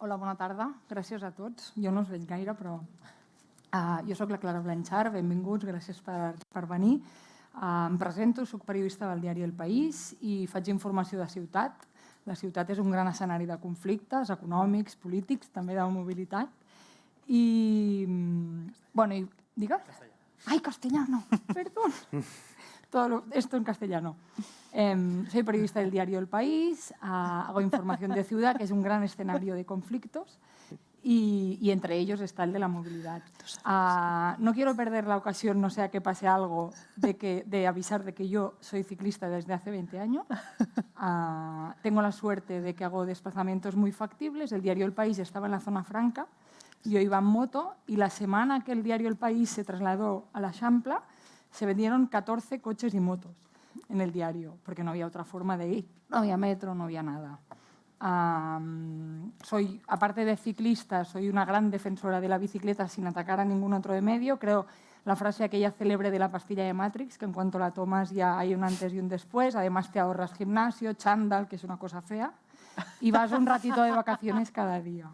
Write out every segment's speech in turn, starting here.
Hola, bona tarda. Gràcies a tots. Jo no us veig gaire, però jo sóc la Clara Blanchard. Benvinguts, gràcies per venir. Em presento, soc periodista del diari El País i faig informació de ciutat. La ciutat és un gran escenari de conflictes econòmics, polítics, també de mobilitat. I, bueno, digues? Castellano. Ay, castellano, perdón. Todo esto en castellano. Soy periodista del diario El País, hago información de ciudad, que es un gran escenario de conflictos, y entre ellos está el de la movilidad. No quiero perder la ocasión, no sea que pase algo, de avisar de que yo soy ciclista desde hace 20 años. Tengo la suerte de que hago desplazamientos muy factibles. El diario El País estaba en la zona franca, yo iba en moto, y la semana que el diario El País se trasladó a la Champla, se vendieron 14 coches y motos en el diario, porque no había otra forma de ir. No había metro, no había nada. Aparte de ciclista, soy una gran defensora de la bicicleta sin atacar a ningún otro medio. Creo la frase aquella célebre de la pastilla de Matrix, que en cuanto la tomas ya hay un antes y un después. Además te ahorras gimnasio, chándal, que es una cosa fea, y vas un ratito de vacaciones cada día.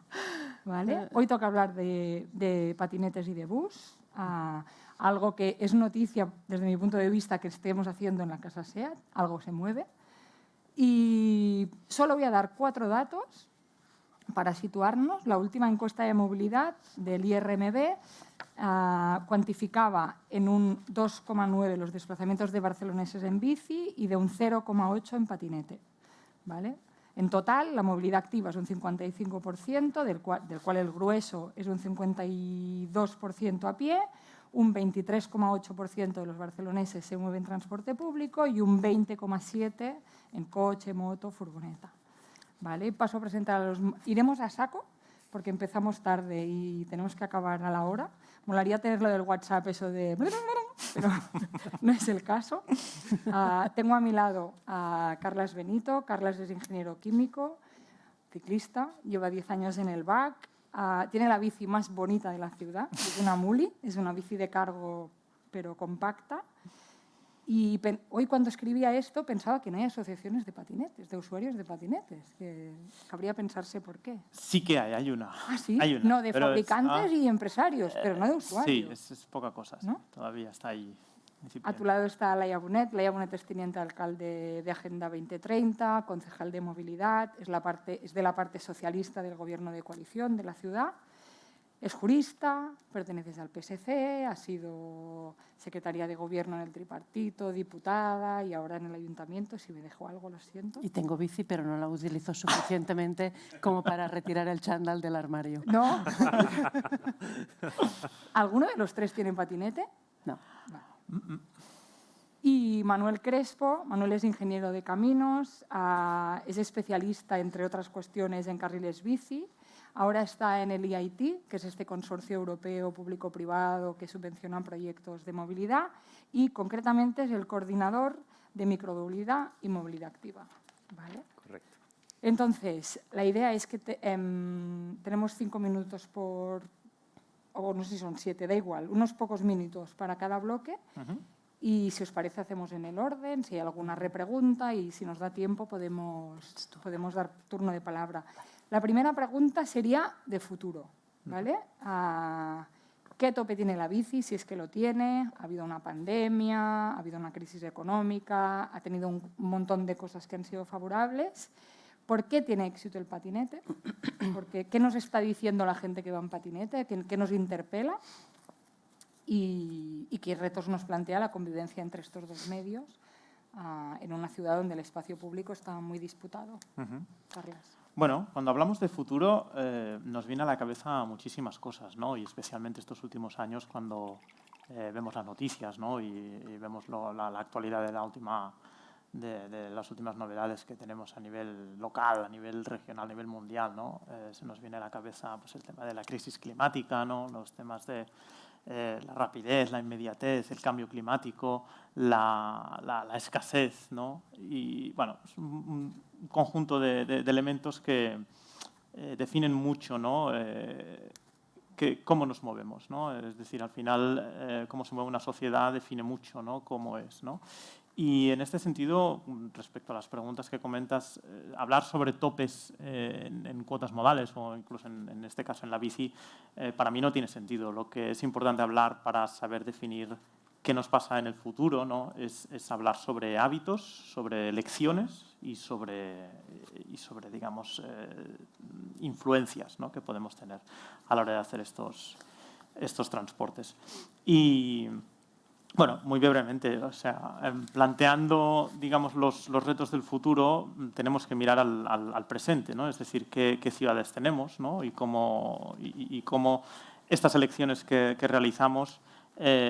¿Vale? Hoy toca hablar de patinetes y de bus. Algo que es noticia desde mi punto de vista que estemos haciendo en la Casa SEAT, algo se mueve. Y solo voy a dar 4 datos para situarnos. La última encuesta de movilidad del IRMB cuantificaba en un 2,9 los desplazamientos de barceloneses en bici y de un 0,8 en patinete. ¿Vale? En total, la movilidad activa es un 55%, del cual el grueso es un 52% a pie, un 23,8% de los barceloneses se mueve en transporte público y un 20,7% en coche, moto, furgoneta. ¿Vale? Paso a presentar a los... Iremos a saco porque empezamos tarde y tenemos que acabar a la hora. Molaría tenerlo del WhatsApp, eso de... pero no es el caso. Tengo a mi lado a Carles Benito. Carles es ingeniero químico, ciclista, lleva 10 años en el BAC. Tiene la bici más bonita de la ciudad, es una Muli, es una bici de cargo pero compacta. Y hoy cuando escribía esto pensaba que no hay asociaciones de patinetes, de usuarios de patinetes, que cabría pensarse por qué. Sí que hay una. ¿Ah, sí? Hay una, no, de fabricantes y empresarios, pero no de usuarios. Sí, es poca cosa, ¿no? Todavía está ahí. A tu lado está Laia Bonet. Laia Bonet es teniente alcalde de Agenda 2030, concejal de movilidad, es de la parte socialista del gobierno de coalición de la ciudad. Es jurista, pertenece al PSC, ha sido secretaria de gobierno en el tripartito, diputada y ahora en el ayuntamiento. Si me dejo algo, lo siento. Y tengo bici, pero no la utilizo suficientemente como para retirar el chándal del armario. ¿No? ¿Alguno de los 3 tiene patinete? No. Vale. Y Manuel Crespo. Manuel es ingeniero de caminos, es especialista, entre otras cuestiones, en carriles bici. Ahora está en el EIT, que es este consorcio europeo público-privado que subvenciona proyectos de movilidad, y concretamente es el coordinador de micromovilidad y movilidad activa. ¿Vale? Correcto. Entonces, la idea es que tenemos 5 minutos o no sé si son 7, da igual, unos pocos minutos para cada bloque. Y si os parece, hacemos en el orden, si hay alguna repregunta y si nos da tiempo podemos dar turno de palabra. La primera pregunta sería de futuro, ¿vale? ¿Qué tope tiene la bici, si es que lo tiene? Ha habido una pandemia, ha habido una crisis económica, ha tenido un montón de cosas que han sido favorables. ¿Por qué tiene éxito el patinete? ¿Qué nos está diciendo la gente que va en patinete? ¿Qué nos interpela? Y qué retos nos plantea la convivencia entre estos 2 medios en una ciudad donde el espacio público está muy disputado. Carles. Bueno, cuando hablamos de futuro nos viene a la cabeza muchísimas cosas, ¿no? Y especialmente estos últimos años cuando vemos las noticias, ¿no? y vemos la actualidad de las últimas novedades que tenemos a nivel local, a nivel regional, a nivel mundial, ¿no? Se nos viene a la cabeza pues, el tema de la crisis climática, ¿no? Los temas de la rapidez, la inmediatez, el cambio climático, la escasez, ¿no? Y bueno, es un conjunto de elementos que definen mucho, ¿no? Cómo nos movemos, ¿no? Es decir, al final, cómo se mueve una sociedad define mucho, ¿no? Cómo es, ¿no? Y en este sentido, respecto a las preguntas que comentas, hablar sobre topes en cuotas modales o incluso en este caso en la bici, para mí no tiene sentido. Lo que es importante hablar para saber definir qué nos pasa en el futuro, ¿no? es hablar sobre hábitos, sobre elecciones y sobre digamos, influencias, ¿no? que podemos tener a la hora de hacer estos transportes. Y bueno, muy brevemente, o sea, planteando, digamos, los retos del futuro, tenemos que mirar al presente, ¿no? Es decir, qué ciudades tenemos, ¿no? y cómo estas elecciones que realizamos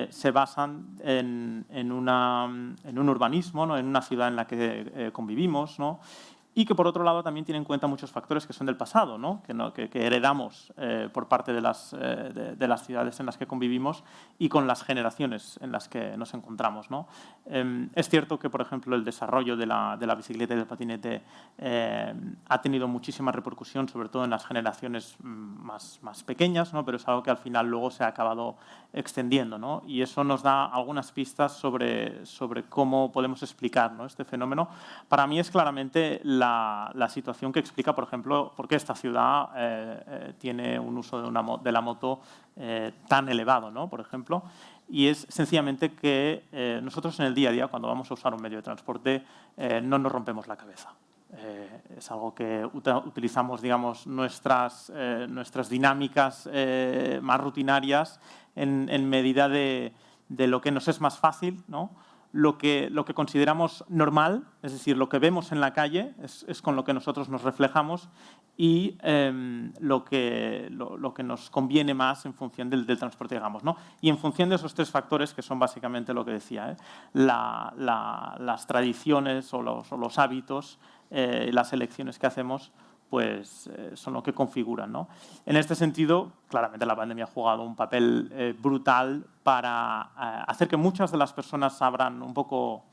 se basan en un urbanismo, ¿no? en una ciudad en la que convivimos, ¿no? Y que, por otro lado, también tiene en cuenta muchos factores que son del pasado, ¿no? Que heredamos por parte de las ciudades en las que convivimos y con las generaciones en las que nos encontramos, ¿no? Es cierto que, por ejemplo, el desarrollo de la bicicleta y del patinete ha tenido muchísima repercusión, sobre todo en las generaciones más pequeñas, ¿no? Pero es algo que al final luego se ha acabado extendiendo, ¿no? Y eso nos da algunas pistas sobre cómo podemos explicar, ¿no? este fenómeno. Para mí es claramente la situación que explica, por ejemplo, por qué esta ciudad tiene un uso de la moto tan elevado, ¿no? Por ejemplo. Y es sencillamente que nosotros en el día a día, cuando vamos a usar un medio de transporte, no nos rompemos la cabeza. Es algo que utilizamos, digamos, nuestras dinámicas más rutinarias en medida de lo que nos es más fácil, ¿no? Lo que consideramos normal, es decir, lo que vemos en la calle es con lo que nosotros nos reflejamos y lo que nos conviene más en función del transporte, digamos, ¿no? Y en función de esos tres factores, que son básicamente lo que decía, las tradiciones o los hábitos, las elecciones que hacemos, pues son lo que configuran, ¿no? En este sentido, claramente la pandemia ha jugado un papel brutal para hacer que muchas de las personas abran un poco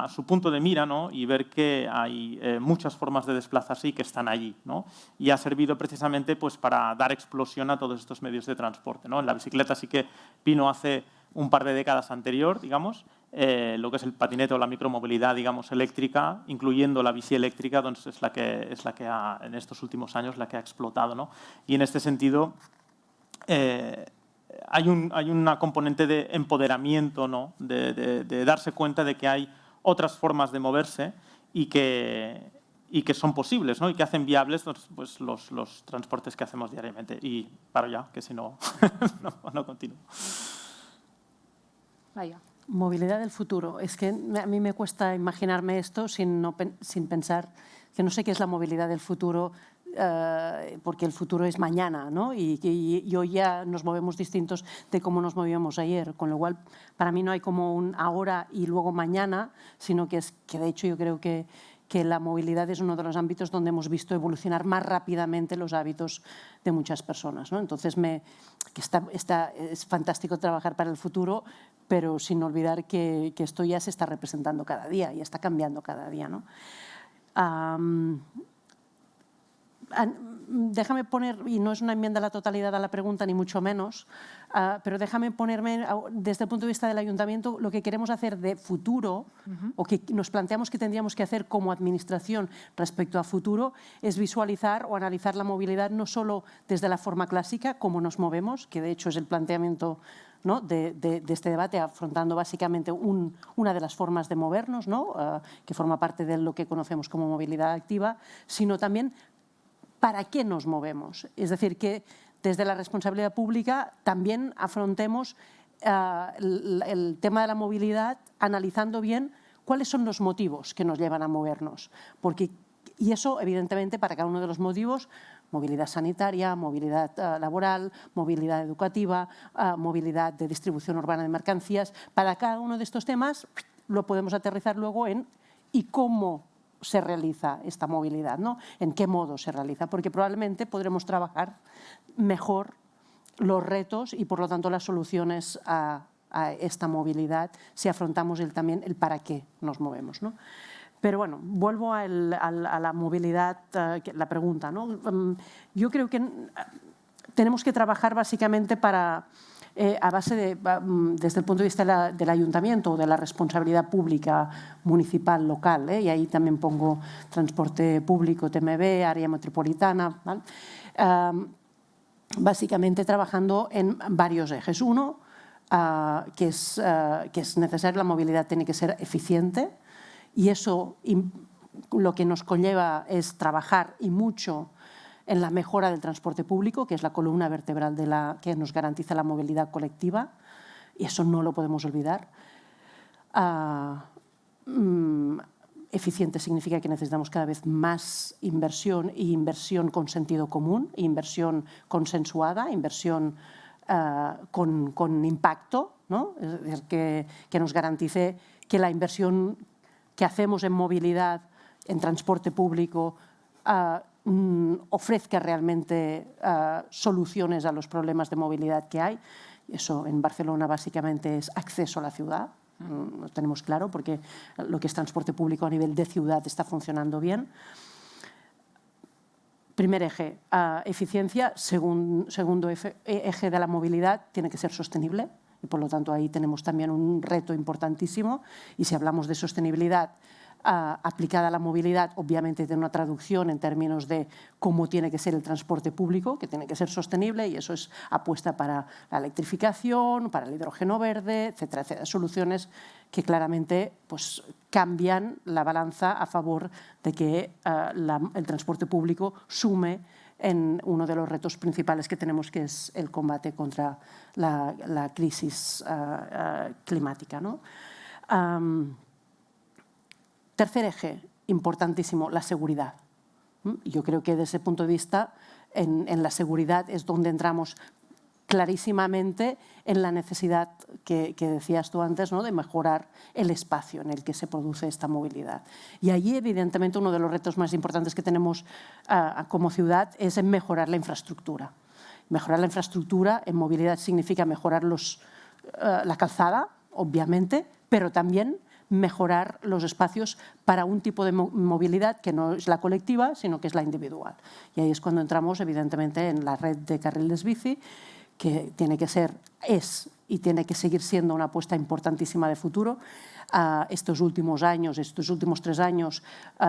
su punto de mira, ¿no? Y ver que hay muchas formas de desplazarse y que están allí, ¿no? Y ha servido precisamente pues, para dar explosión a todos estos medios de transporte, ¿no? La bicicleta sí que vino hace un par de décadas anterior, digamos, lo que es el patinete o la micromovilidad, digamos, eléctrica, incluyendo la bici eléctrica, entonces es la que ha, en estos últimos años, la que ha explotado, ¿no? Y en este sentido hay una componente de empoderamiento, ¿no? de darse cuenta de que hay otras formas de moverse y que son posibles, ¿no? Y que hacen viables pues, los transportes que hacemos diariamente. Y paro ya, que si no, no continúo. Vaya. Movilidad del futuro. Es que a mí me cuesta imaginarme esto sin pensar que no sé qué es la movilidad del futuro, porque el futuro es mañana, ¿no? Y hoy ya nos movemos distintos de cómo nos movíamos ayer, con lo cual para mí no hay como un ahora y luego mañana, sino que de hecho yo creo que la movilidad es uno de los ámbitos donde hemos visto evolucionar más rápidamente los hábitos de muchas personas, ¿no? Entonces, es fantástico trabajar para el futuro, pero sin olvidar que esto ya se está representando cada día y está cambiando cada día, ¿no? Déjame poner, y no es una enmienda a la totalidad a la pregunta, ni mucho menos, pero déjame ponerme, desde el punto de vista del ayuntamiento, lo que queremos hacer de futuro, o que nos planteamos que tendríamos que hacer como administración respecto a futuro, es visualizar o analizar la movilidad no solo desde la forma clásica, cómo nos movemos, que de hecho es el planteamiento, ¿no? de este debate, afrontando básicamente una de las formas de movernos, ¿no? Que forma parte de lo que conocemos como movilidad activa, sino también ¿para qué nos movemos? Es decir, que desde la responsabilidad pública también afrontemos el tema de la movilidad analizando bien cuáles son los motivos que nos llevan a movernos. Y eso, evidentemente, para cada uno de los motivos, movilidad sanitaria, movilidad laboral, movilidad educativa, movilidad de distribución urbana de mercancías, para cada uno de estos temas lo podemos aterrizar luego en ¿y cómo se realiza esta movilidad, ¿no? ¿En qué modo se realiza? Porque probablemente podremos trabajar mejor los retos y, por lo tanto, las soluciones a esta movilidad si afrontamos también el para qué nos movemos, ¿no? Pero bueno, vuelvo a la movilidad, la pregunta, ¿no? Yo creo que tenemos que trabajar básicamente para a base de, desde el punto de vista del ayuntamiento o de la responsabilidad pública municipal, local, y ahí también pongo transporte público, TMB, área metropolitana, ¿vale? Básicamente trabajando en varios ejes. Uno, que es necesario, la movilidad tiene que ser eficiente y eso lo que nos conlleva es trabajar y mucho en la mejora del transporte público, que es la columna vertebral que nos garantiza la movilidad colectiva, y eso no lo podemos olvidar. Eficiente significa que necesitamos cada vez más inversión y inversión con sentido común, inversión consensuada, inversión con impacto, ¿no? Es decir, que nos garantice que la inversión que hacemos en movilidad, en transporte público, ofrezca realmente soluciones a los problemas de movilidad que hay. Eso en Barcelona básicamente es acceso a la ciudad, lo tenemos claro, porque lo que es transporte público a nivel de ciudad está funcionando bien. Primer eje, eficiencia. Segundo eje de la movilidad tiene que ser sostenible y por lo tanto ahí tenemos también un reto importantísimo. Y si hablamos de sostenibilidad aplicada a la movilidad, obviamente tiene una traducción en términos de cómo tiene que ser el transporte público, que tiene que ser sostenible, y eso es apuesta para la electrificación, para el hidrógeno verde, etcétera, etcétera. Soluciones que claramente pues, cambian la balanza a favor de que el transporte público sume en uno de los retos principales que tenemos, que es el combate contra la crisis climática, ¿no? Tercer eje, importantísimo, la seguridad. Yo creo que desde ese punto de vista, en la seguridad es donde entramos clarísimamente en la necesidad que decías tú antes, ¿no? De mejorar el espacio en el que se produce esta movilidad. Y allí, evidentemente, uno de los retos más importantes que tenemos como ciudad es en mejorar la infraestructura. Mejorar la infraestructura en movilidad significa mejorar la calzada, obviamente, pero también mejorar los espacios para un tipo de movilidad que no es la colectiva, sino que es la individual. Y ahí es cuando entramos, evidentemente, en la red de carriles bici, que tiene que ser, y tiene que seguir siendo una apuesta importantísima de futuro. Estos últimos 3 años,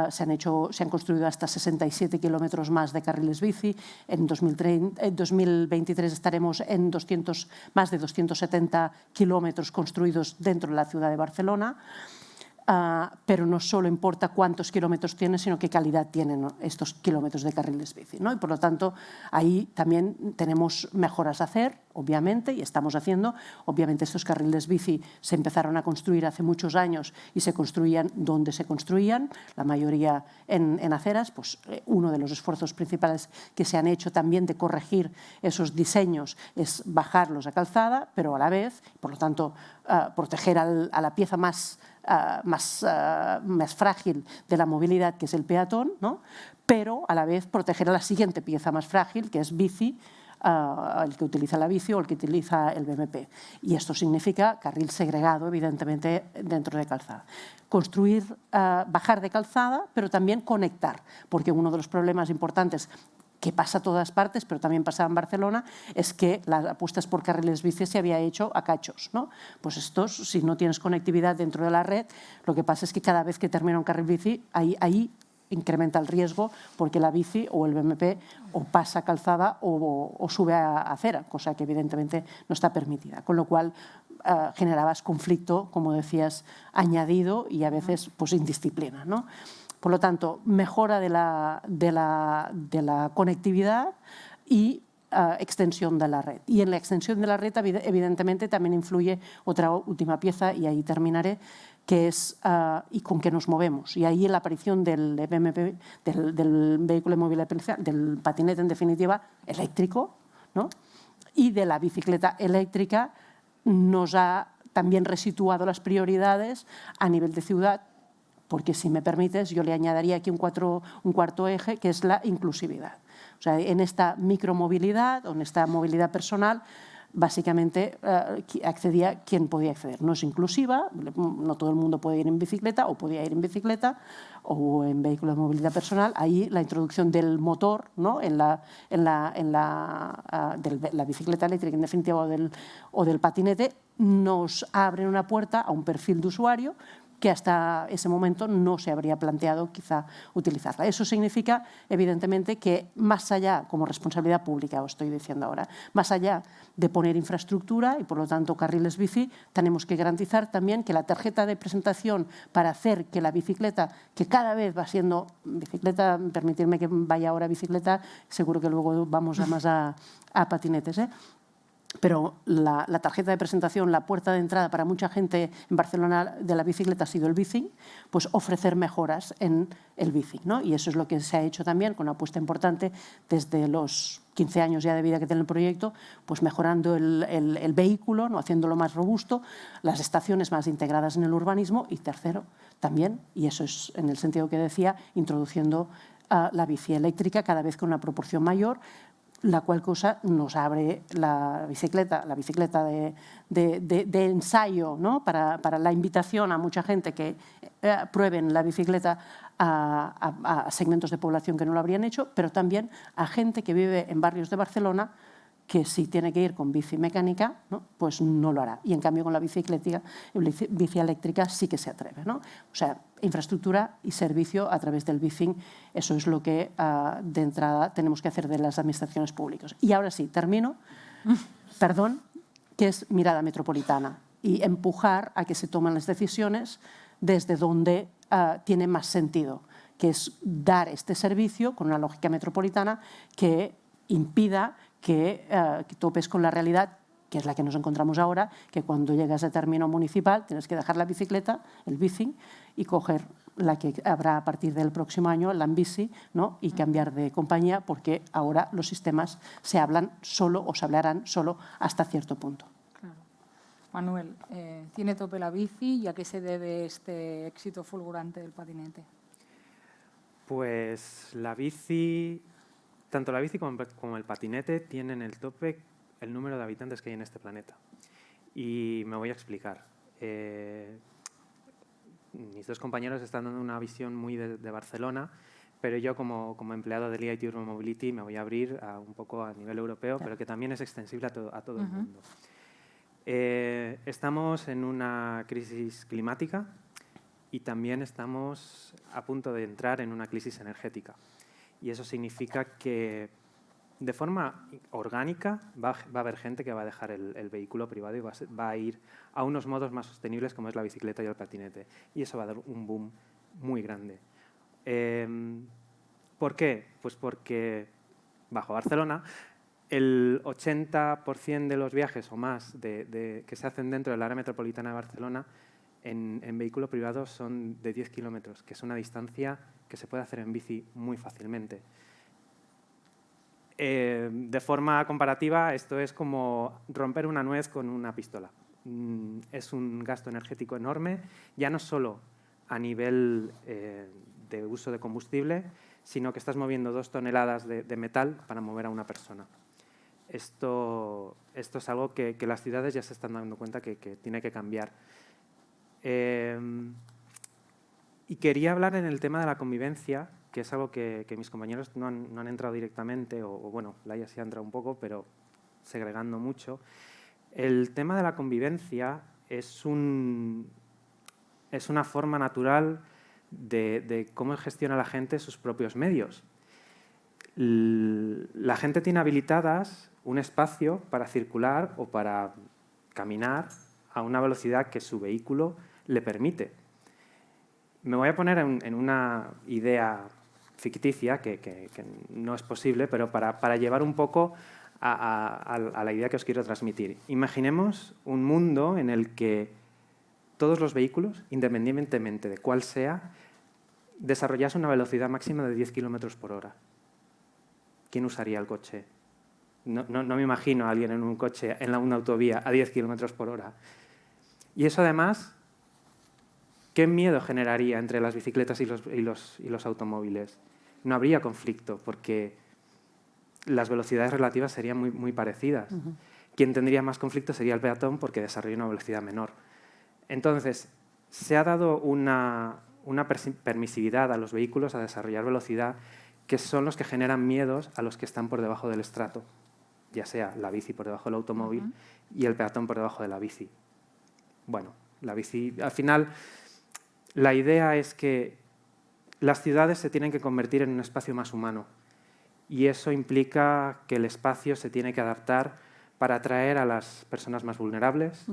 se han construido hasta 67 kilómetros más de carriles bici. En 2023 estaremos en más de 270 kilómetros construidos dentro de la ciudad de Barcelona. Pero no solo importa cuántos kilómetros tienen, sino qué calidad tienen estos kilómetros de carriles bici, ¿no? Y por lo tanto, ahí también tenemos mejoras a hacer, obviamente, y estamos haciendo. Obviamente estos carriles bici se empezaron a construir hace muchos años y se construían donde se construían, la mayoría en aceras. Pues uno de los esfuerzos principales que se han hecho también de corregir esos diseños es bajarlos a calzada, pero a la vez, por lo tanto, proteger a la pieza más frágil de la movilidad, que es el peatón, ¿no? Pero a la vez proteger a la siguiente pieza más frágil, que es bici, el que utiliza la bici o el que utiliza el BMP. Y esto significa carril segregado, evidentemente, dentro de calzada. Construir, bajar de calzada, pero también conectar, porque uno de los problemas importantes que pasa a todas partes, pero también pasaba en Barcelona, es que las apuestas por carriles bici se había hecho a cachos, ¿no? Pues estos, si no tienes conectividad dentro de la red, lo que pasa es que cada vez que termina un carril bici, ahí incrementa el riesgo, porque la bici o el BMP o pasa calzada o sube a acera, cosa que evidentemente no está permitida. Con lo cual generabas conflicto, como decías, añadido y a veces pues, indisciplina, ¿no? Por lo tanto, mejora de la conectividad y extensión de la red. Y en la extensión de la red, evidentemente, también influye otra última pieza, y ahí terminaré, que es y con qué nos movemos. Y ahí la aparición del BMP, del vehículo de movilidad, del patinete, en definitiva, eléctrico, ¿no? Y de la bicicleta eléctrica, nos ha también resituado las prioridades a nivel de ciudad, porque, si me permites, yo le añadiría aquí un cuarto eje, que es la inclusividad. O sea, en esta micromovilidad o en esta movilidad personal, básicamente accedía quien podía acceder. No es inclusiva, no todo el mundo puede ir en bicicleta o podía ir en bicicleta o en vehículo de movilidad personal. Ahí la introducción del motor, ¿no? en la bicicleta eléctrica, en definitiva, o del patinete, nos abre una puerta a un perfil de usuario que hasta ese momento no se habría planteado quizá utilizarla. Eso significa, evidentemente, que más allá, como responsabilidad pública, os estoy diciendo ahora, más allá de poner infraestructura y, por lo tanto, carriles bici, tenemos que garantizar también que la tarjeta de presentación para hacer que la bicicleta, que cada vez va siendo bicicleta, permitirme que vaya ahora a bicicleta, seguro que luego vamos más a patinetes, pero la tarjeta de presentación, la puerta de entrada para mucha gente en Barcelona de la bicicleta ha sido el bicing, pues ofrecer mejoras en el bicing, ¿no? Y eso es lo que se ha hecho también con una apuesta importante desde los 15 años ya de vida que tiene el proyecto, pues mejorando el vehículo, ¿no? Haciéndolo más robusto, las estaciones más integradas en el urbanismo y tercero, también, y eso es en el sentido que decía, introduciendo la bici eléctrica cada vez con una proporción mayor, la cual cosa nos abre la bicicleta de ensayo, ¿no? para la invitación a mucha gente que prueben la bicicleta a segmentos de población que no lo habrían hecho, pero también a gente que vive en barrios de Barcelona que si tiene que ir con bici mecánica, ¿no? Pues no lo hará. Y en cambio con la bici eléctrica sí que se atreve, ¿no? O sea, infraestructura y servicio a través del bicing, eso es lo que de entrada tenemos que hacer de las administraciones públicas. Y ahora sí, termino, perdón, que es mirada metropolitana y empujar a que se tomen las decisiones desde donde tiene más sentido, que es dar este servicio con una lógica metropolitana que impida que topes con la realidad, que es la que nos encontramos ahora, que cuando llegas a término municipal tienes que dejar la bicicleta, el bicing, y coger la que habrá a partir del próximo año, la Ambici, ¿no? Y cambiar de compañía, porque ahora los sistemas se hablan solo o se hablarán solo hasta cierto punto. Claro. Manuel, ¿tiene tope la bici y a qué se debe este éxito fulgurante del patinete? Pues la bici... Tanto la bici como el patinete tienen el tope el número de habitantes que hay en este planeta. Y me voy a explicar. Mis dos compañeros están dando una visión muy de Barcelona, pero yo como empleado del EIT Urban Mobility me voy a abrir un poco a nivel europeo, pero que también es extensible a todo el mundo. Estamos en una crisis climática y también estamos a punto de entrar en una crisis energética. Y eso significa que de forma orgánica va a haber gente que va a dejar el vehículo privado y va a ir a unos modos más sostenibles como es la bicicleta y el patinete. Y eso va a dar un boom muy grande. ¿Por qué? Pues porque bajo Barcelona el 80% de los viajes o más que se hacen dentro del área metropolitana de Barcelona en vehículo privado son de 10 kilómetros, que es una distancia que se puede hacer en bici muy fácilmente. De forma comparativa, esto es como romper una nuez con una pistola. Es un gasto energético enorme, ya no solo a nivel de uso de combustible, sino que estás moviendo 2 toneladas de metal para mover a una persona. Esto es algo que las ciudades ya se están dando cuenta que tiene que cambiar. Y quería hablar en el tema de la convivencia, que es algo que mis compañeros no han entrado directamente, o bueno, Laia sí ha entrado un poco, pero segregando mucho. El tema de la convivencia es una forma natural de cómo gestiona la gente sus propios medios. La gente tiene habilitadas un espacio para circular o para caminar a una velocidad que su vehículo le permite. Me voy a poner en una idea ficticia, que no es posible, pero para llevar un poco a la idea que os quiero transmitir. Imaginemos un mundo en el que todos los vehículos, independientemente de cuál sea, desarrollasen una velocidad máxima de 10 kilómetros por hora. ¿Quién usaría el coche? No me imagino a alguien en un coche, en una autovía, a 10 kilómetros por hora. Y eso además, ¿qué miedo generaría entre las bicicletas y los automóviles? No habría conflicto porque las velocidades relativas serían muy parecidas. quien tendría más conflicto sería el peatón porque desarrolla una velocidad menor. Entonces, se ha dado una permisividad a los vehículos a desarrollar velocidad que son los que generan miedos a los que están por debajo del estrato, ya sea la bici por debajo del automóvil y el peatón por debajo de la bici. Bueno, la bici, al final, la idea es que las ciudades se tienen que convertir en un espacio más humano y eso implica que el espacio se tiene que adaptar para atraer a las personas más vulnerables,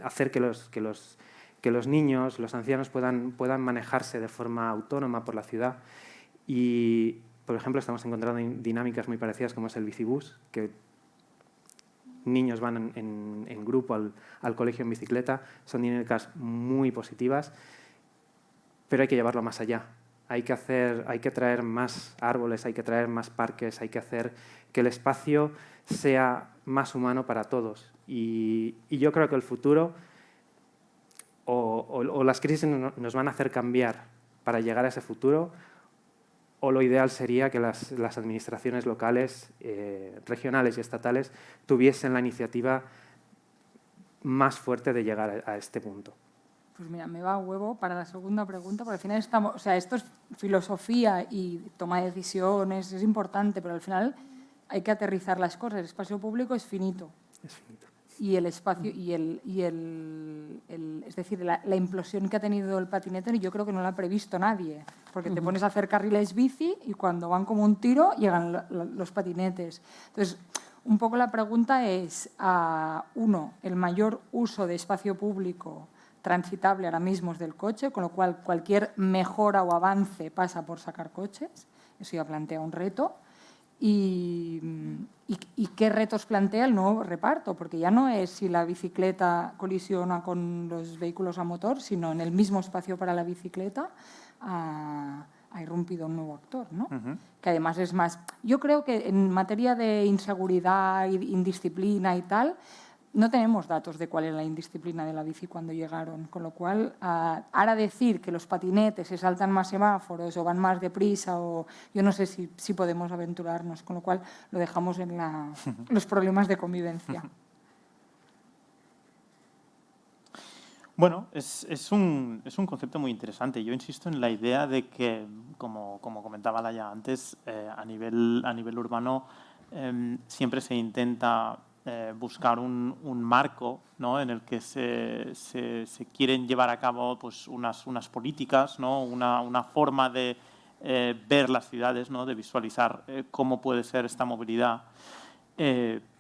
hacer que los niños, los ancianos puedan manejarse de forma autónoma por la ciudad. Y, por ejemplo, estamos encontrando dinámicas muy parecidas como es el bicibús, que niños van en grupo al colegio en bicicleta. Son dinámicas muy positivas, pero hay que llevarlo más allá. Hay que traer más árboles, hay que traer más parques, hay que hacer que el espacio sea más humano para todos. Y yo creo que el futuro o las crisis nos van a hacer cambiar para llegar a ese futuro, o lo ideal sería que las administraciones locales, regionales y estatales tuviesen la iniciativa más fuerte de llegar a este punto. Pues mira, me va a huevo para la segunda pregunta, porque al final estamos, o sea, esto es filosofía y toma de decisiones, es importante, pero al final hay que aterrizar las cosas. El espacio público es finito. Es finito. Y el espacio es decir, la implosión que ha tenido el patinete yo creo que no la ha previsto nadie, porque te pones a hacer carriles bici y cuando van como un tiro llegan los patinetes. Entonces, un poco la pregunta es, uno, el mayor uso de espacio público transitable ahora mismo es del coche, con lo cual cualquier mejora o avance pasa por sacar coches. Eso ya plantea un reto. ¿Y qué retos plantea el nuevo reparto? Porque ya no es si la bicicleta colisiona con los vehículos a motor, sino en el mismo espacio para la bicicleta ha irrumpido un nuevo actor, ¿no? Que además es más... Yo creo que en materia de inseguridad, indisciplina y tal, no tenemos datos de cuál era la indisciplina de la bici cuando llegaron, con lo cual, ahora decir que los patinetes se saltan más semáforos o van más deprisa, o yo no sé si podemos aventurarnos, con lo cual lo dejamos en los problemas de convivencia. Bueno, es un concepto muy interesante. Yo insisto en la idea de que, como comentaba Laia antes, a nivel urbano siempre se intenta buscar un marco, ¿no?, en el que se quieren llevar a cabo pues, unas políticas, ¿no?, una forma de ver las ciudades, ¿no?, de visualizar cómo puede ser esta movilidad,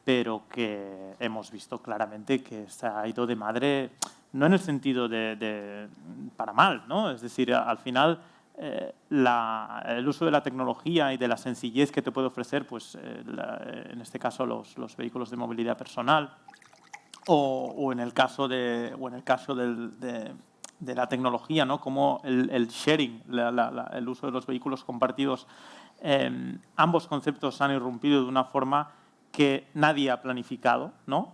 pero que hemos visto claramente que se ha ido de madre, no en el sentido de para mal, ¿no? Es decir, al final el uso de la tecnología y de la sencillez que te puede ofrecer, pues, en este caso los vehículos de movilidad personal, o en el caso de la tecnología, ¿no?, como el sharing, el uso de los vehículos compartidos, ambos conceptos han irrumpido de una forma que nadie ha planificado, ¿no?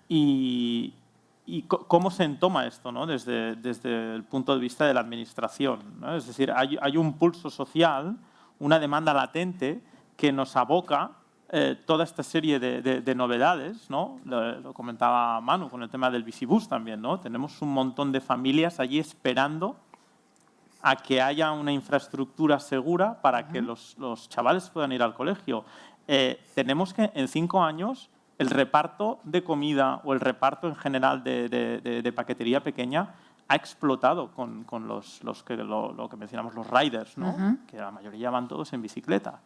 Y cómo se entoma esto, ¿no?, desde el punto de vista de la administración, ¿no? Es decir, hay un pulso social, una demanda latente que nos aboca toda esta serie de novedades, ¿no? Lo comentaba Manu con el tema del bicibús también, ¿no? Tenemos un montón de familias allí esperando a que haya una infraestructura segura para que los chavales puedan ir al colegio. Tenemos que en 5 años el reparto de comida o el reparto en general de paquetería pequeña ha explotado con lo que mencionamos, los riders, ¿no? Que la mayoría van todos en bicicleta.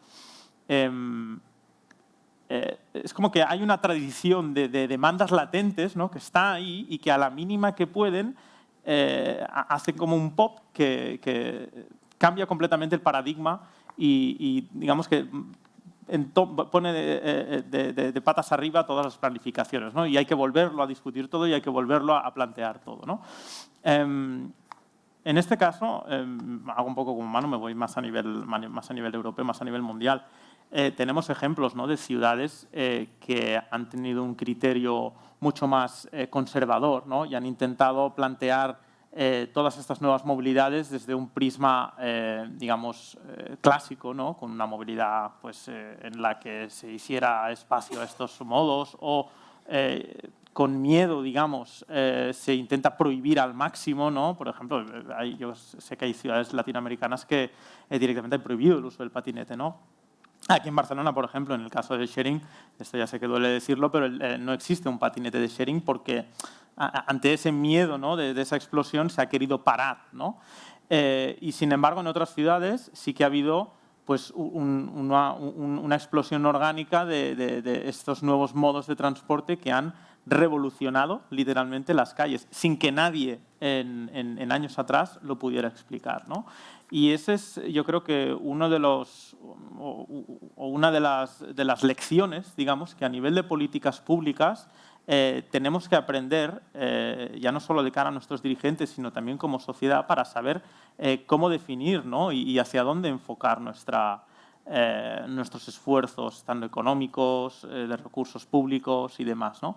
Es como que hay una tradición de demandas latentes, ¿no?, que está ahí y que a la mínima que pueden hacen como un pop que cambia completamente el paradigma y digamos que pone de patas arriba todas las planificaciones, ¿no? Y hay que volverlo a discutir todo y hay que volverlo a plantear todo, ¿no? En este caso, hago un poco como Manu, me voy más a nivel europeo, más a nivel mundial. Tenemos ejemplos, ¿no?, de ciudades que han tenido un criterio mucho más conservador, ¿no?, y han intentado plantear todas estas nuevas movilidades desde un prisma, digamos, clásico, ¿no? Con una movilidad pues, en la que se hiciera espacio a estos modos o con miedo, digamos, se intenta prohibir al máximo, ¿no? Por ejemplo, yo sé que hay ciudades latinoamericanas que directamente han prohibido el uso del patinete, ¿no? Aquí en Barcelona, por ejemplo, en el caso del sharing, esto ya sé que duele decirlo, pero no existe un patinete de sharing porque ante ese miedo, ¿no? de esa explosión se ha querido parar, ¿no? Y sin embargo, en otras ciudades sí que ha habido pues, una explosión orgánica de estos nuevos modos de transporte que han revolucionado literalmente las calles, sin que nadie en años atrás lo pudiera explicar, ¿no? Y ese es, yo creo que uno de los, o una de las lecciones, digamos, que a nivel de políticas públicas tenemos que aprender, ya no solo de cara a nuestros dirigentes, sino también como sociedad, para saber cómo definir, ¿no? y hacia dónde enfocar nuestros esfuerzos, tanto económicos, de recursos públicos y demás, ¿no?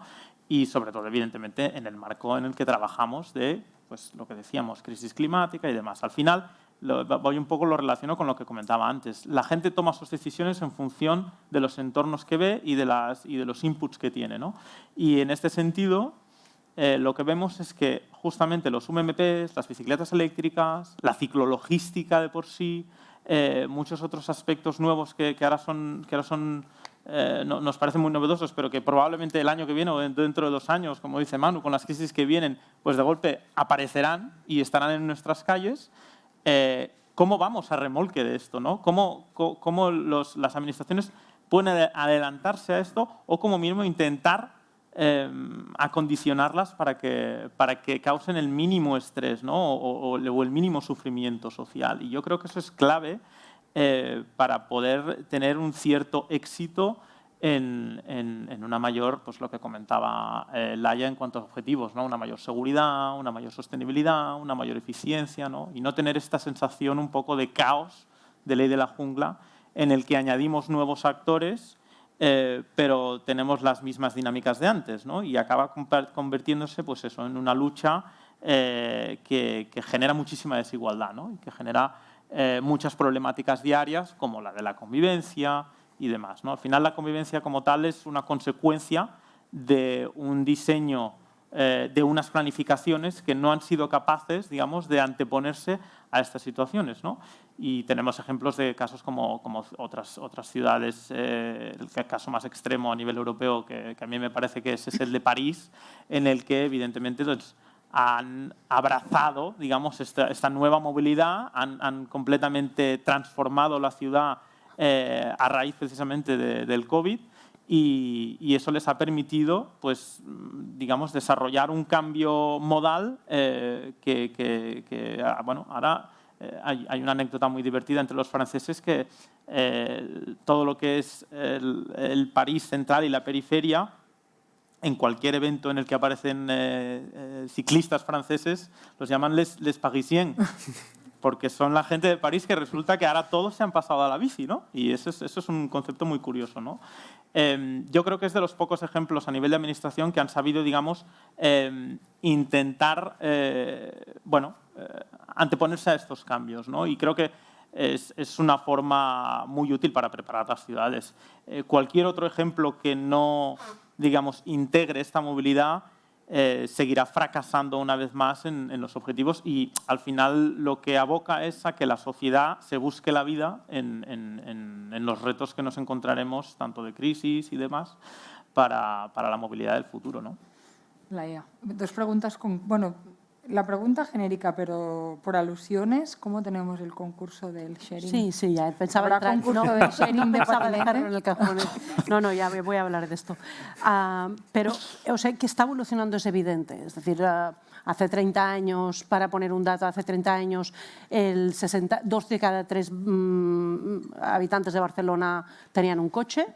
Y sobre todo, evidentemente, en el marco en el que trabajamos de, pues, lo que decíamos, crisis climática y demás. Al final, voy un poco lo relaciono con lo que comentaba antes. La gente toma sus decisiones en función de los entornos que ve y de los inputs que tiene, ¿no? Y en este sentido, lo que vemos es que justamente los UMPs, las bicicletas eléctricas, la ciclologística de por sí, muchos otros aspectos nuevos que ahora son nos parecen muy novedosos, pero que probablemente el año que viene o dentro de 2 años, como dice Manu, con las crisis que vienen, pues de golpe aparecerán y estarán en nuestras calles. ¿Cómo vamos a remolque de esto, ¿no? ¿Cómo las administraciones pueden adelantarse a esto o como mínimo intentar acondicionarlas para que causen el mínimo estrés, ¿no? o el mínimo sufrimiento social? Y yo creo que eso es clave para poder tener un cierto éxito en una mayor, pues lo que comentaba Laia en cuanto a objetivos, ¿no? Una mayor seguridad, una mayor sostenibilidad, una mayor eficiencia, ¿no? Y no tener esta sensación un poco de caos, de ley de la jungla, en el que añadimos nuevos actores, pero tenemos las mismas dinámicas de antes, ¿no? Y acaba convirtiéndose, pues eso, en una lucha que genera muchísima desigualdad, ¿no? Y que genera muchas problemáticas diarias, como la de la convivencia y demás, ¿no? Al final, la convivencia como tal es una consecuencia de un diseño, de unas planificaciones que no han sido capaces, digamos, de anteponerse a estas situaciones, ¿no? Y tenemos ejemplos de casos como otras ciudades, el caso más extremo a nivel europeo, que a mí me parece que es el de París, en el que evidentemente han abrazado, digamos, esta nueva movilidad, han completamente transformado la ciudad a raíz precisamente del COVID y eso les ha permitido, pues, digamos, desarrollar un cambio modal bueno, ahora hay una anécdota muy divertida entre los franceses que todo lo que es el París central y la periferia, en cualquier evento en el que aparecen ciclistas franceses, los llaman les Parisiens, porque son la gente de París que resulta que ahora todos se han pasado a la bici, ¿no? Y eso es un concepto muy curioso, ¿no? Yo creo que es de los pocos ejemplos a nivel de administración que han sabido, digamos, intentar, anteponerse a estos cambios, ¿no? Y creo que es una forma muy útil para preparar las ciudades. Cualquier otro ejemplo que no, digamos, integre esta movilidad seguirá fracasando una vez más en los objetivos y al final lo que aboca es a que la sociedad se busque la vida en los retos que nos encontraremos, tanto de crisis y demás, para la movilidad del futuro, ¿no? Laia, 2 preguntas bueno, la pregunta genérica, pero por alusiones, ¿cómo tenemos el concurso del sharing? Sí, ya pensaba ¿Habrá concurso de sharing de pensaba patinete? dejarlo en el cajón. No, ya voy a hablar de esto. Pero, o sea, que está evolucionando es evidente. Es decir, hace 30 años, para poner un dato, hace 30 años, 2 de cada 3 habitantes de Barcelona tenían un coche.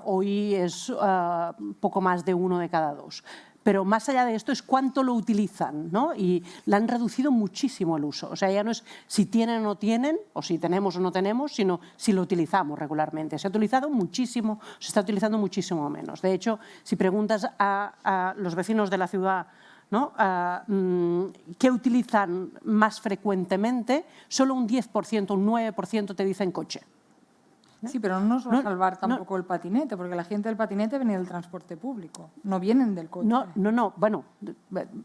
Hoy es poco más de 1 de cada 2. Pero más allá de esto es cuánto lo utilizan, ¿no? Y le han reducido muchísimo el uso. O sea, ya no es si tienen o no tienen, o si tenemos o no tenemos, sino si lo utilizamos regularmente. Se ha utilizado muchísimo, se está utilizando muchísimo menos. De hecho, si preguntas a los vecinos de la ciudad ¿no? ¿Qué utilizan más frecuentemente? Solo un 10%, un 9% te dicen coche. Sí, pero no nos va a salvar tampoco el patinete, porque la gente del patinete viene del transporte público, no vienen del coche. No, bueno,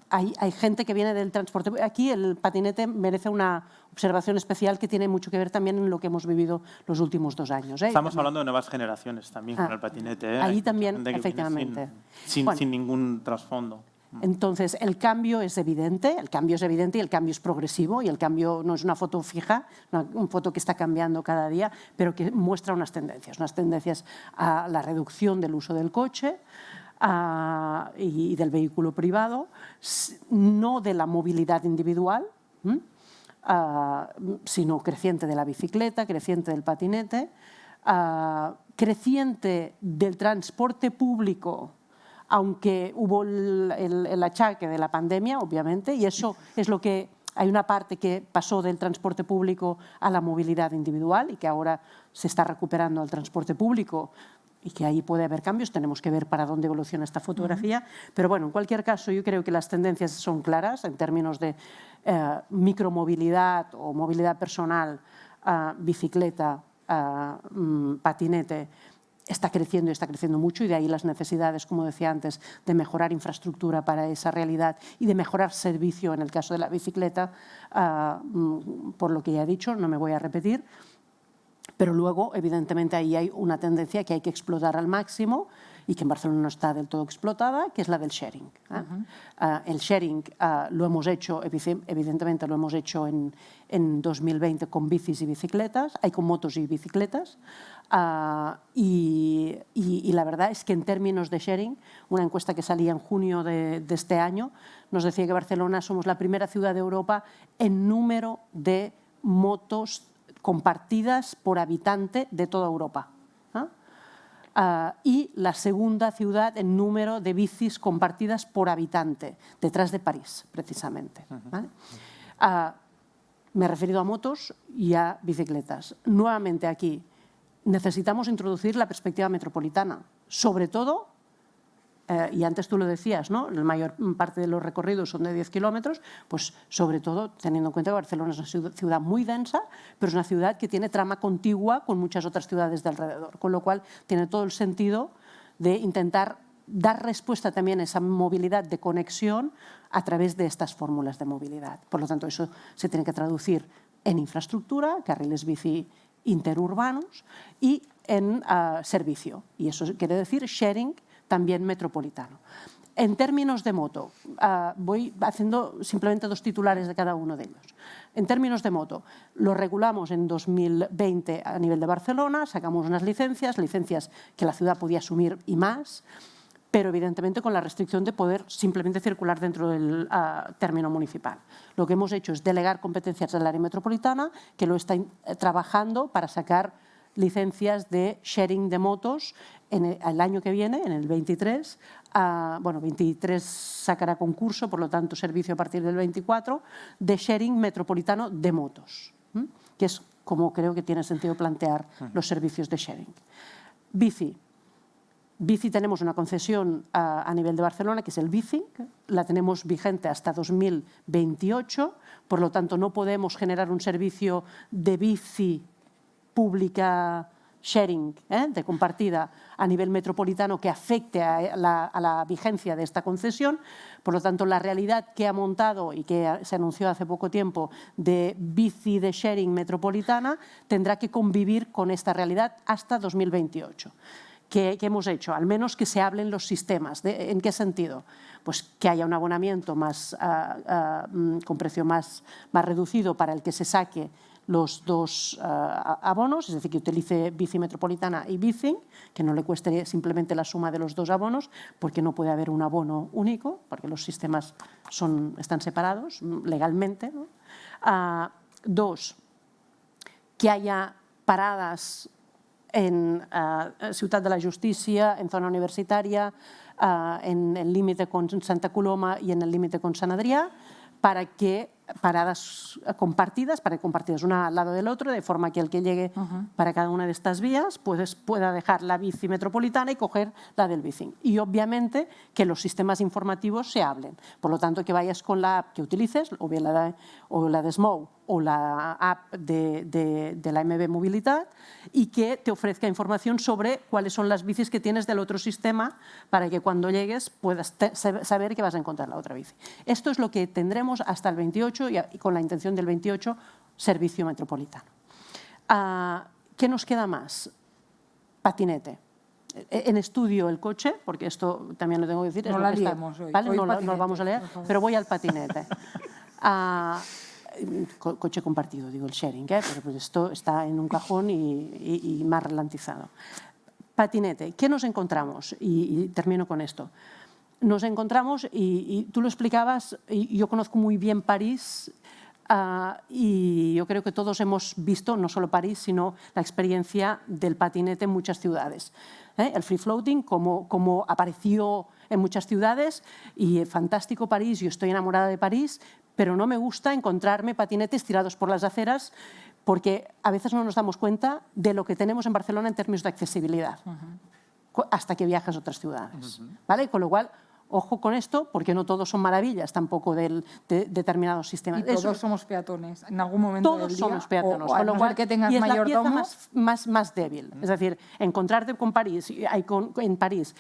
hay gente que viene del transporte. Aquí el patinete merece una observación especial que tiene mucho que ver también en lo que hemos vivido los últimos 2 años. Estamos hablando de nuevas generaciones también con el patinete. Ahí también, efectivamente. Sin ningún trasfondo. Entonces, el cambio es evidente y el cambio es progresivo y el cambio no es una foto fija, una foto que está cambiando cada día, pero que muestra unas tendencias a la reducción del uso del coche y del vehículo privado, no de la movilidad individual, sino creciente de la bicicleta, creciente del patinete, creciente del transporte público, aunque hubo el achaque de la pandemia, obviamente, y eso es lo que hay una parte que pasó del transporte público a la movilidad individual y que ahora se está recuperando al transporte público y que ahí puede haber cambios, tenemos que ver para dónde evoluciona esta fotografía, pero bueno, en cualquier caso yo creo que las tendencias son claras en términos de micromovilidad o movilidad personal, bicicleta, patinete. Está creciendo mucho y de ahí las necesidades, como decía antes, de mejorar infraestructura para esa realidad y de mejorar servicio en el caso de la bicicleta, por lo que ya he dicho, no me voy a repetir. Pero luego, evidentemente, ahí hay una tendencia que hay que explotar al máximo y que en Barcelona no está del todo explotada, que es la del sharing. El sharing lo hemos hecho, evidentemente lo hemos hecho en 2020 con bicis y bicicletas, con motos y bicicletas. Y la verdad es que en términos de sharing, una encuesta que salía en junio de este año nos decía que Barcelona somos la primera ciudad de Europa en número de motos compartidas por habitante de toda Europa. Y la segunda ciudad en número de bicis compartidas por habitante, detrás de París, precisamente. ¿Vale? Me he referido a motos y a bicicletas. Nuevamente aquí, necesitamos introducir la perspectiva metropolitana, sobre todo, y antes tú lo decías, ¿no? La mayor parte de los recorridos son de 10 kilómetros, pues sobre todo teniendo en cuenta que Barcelona es una ciudad muy densa, pero es una ciudad que tiene trama contigua con muchas otras ciudades de alrededor, con lo cual tiene todo el sentido de intentar dar respuesta también a esa movilidad de conexión a través de estas fórmulas de movilidad. Por lo tanto, eso se tiene que traducir en infraestructura, carriles bici interurbanos y en servicio. Y eso quiere decir sharing también metropolitano. En términos de moto, voy haciendo simplemente 2 titulares de cada uno de ellos. En términos de moto, lo regulamos en 2020 a nivel de Barcelona, sacamos unas licencias que la ciudad podía asumir y más, pero evidentemente con la restricción de poder simplemente circular dentro del término municipal. Lo que hemos hecho es delegar competencias del área metropolitana, que lo está trabajando para sacar licencias de sharing de motos el año que viene, en el 23. 23 sacará concurso, por lo tanto servicio a partir del 24, de sharing metropolitano de motos, que es como creo que tiene sentido plantear los servicios de sharing. Bici tenemos una concesión a nivel de Barcelona, que es el Bicing, la tenemos vigente hasta 2028, por lo tanto no podemos generar un servicio de bici pública sharing, de compartida a nivel metropolitano que afecte a la vigencia de esta concesión. Por lo tanto, la realidad que ha montado y que se anunció hace poco tiempo de bici de sharing metropolitana tendrá que convivir con esta realidad hasta 2028. ¿Qué hemos hecho? Al menos que se hablen los sistemas. ¿En qué sentido? Pues que haya un abonamiento con precio más reducido para el que se saque los 2 abonos, es decir, que utilice bici metropolitana y Bicing, que no le cueste simplemente la suma de los 2 abonos, porque no puede haber un abono único, porque los sistemas están separados legalmente, ¿no? 2, que haya paradas en Ciutat de la Justícia, en zona universitaria, en el límite con Santa Coloma y en el límite con Sant Adrià, para que paradas compartidas una al lado del otro, de forma que el que llegue para cada una de estas vías pueda dejar la bici metropolitana y coger la del bicing. Y obviamente que los sistemas informativos se hablen. Por lo tanto, que vayas con la app que utilices, o bien la de SMOW o la app de la MB Movilidad, y que te ofrezca información sobre cuáles son las bicis que tienes del otro sistema para que cuando llegues puedas saber que vas a encontrar la otra bici. Esto es lo que tendremos hasta el 28 y con la intención del 28 servicio metropolitano. ¿Qué nos queda más? Patinete. En estudio el coche, porque esto también lo tengo que decir. No la liamos hoy. ¿Vale? Hoy No lo patinete, vamos a leer, por favor. pero voy al patinete. Coche compartido, digo el sharing, pero pues esto está en un cajón y más ralentizado. Patinete, ¿qué nos encontramos? Y termino con esto. Nos encontramos, y tú lo explicabas, y yo conozco muy bien París, y yo creo que todos hemos visto, no solo París, sino la experiencia del patinete en muchas ciudades. El free floating, como apareció en muchas ciudades, y fantástico París, yo estoy enamorada de París, pero no me gusta encontrarme patinetes tirados por las aceras, porque a veces no nos damos cuenta de lo que tenemos en Barcelona en términos de accesibilidad, hasta que viajas a otras ciudades. ¿Vale? Con lo cual, ojo con esto, porque no todos son maravillas tampoco de determinados sistemas. Y todos somos peatones en algún momento del día. Todos somos peatones, o a con lo no cual, ser que tengas y es la pieza mayordomo. más débil. Es decir, encontrarte con París, en París,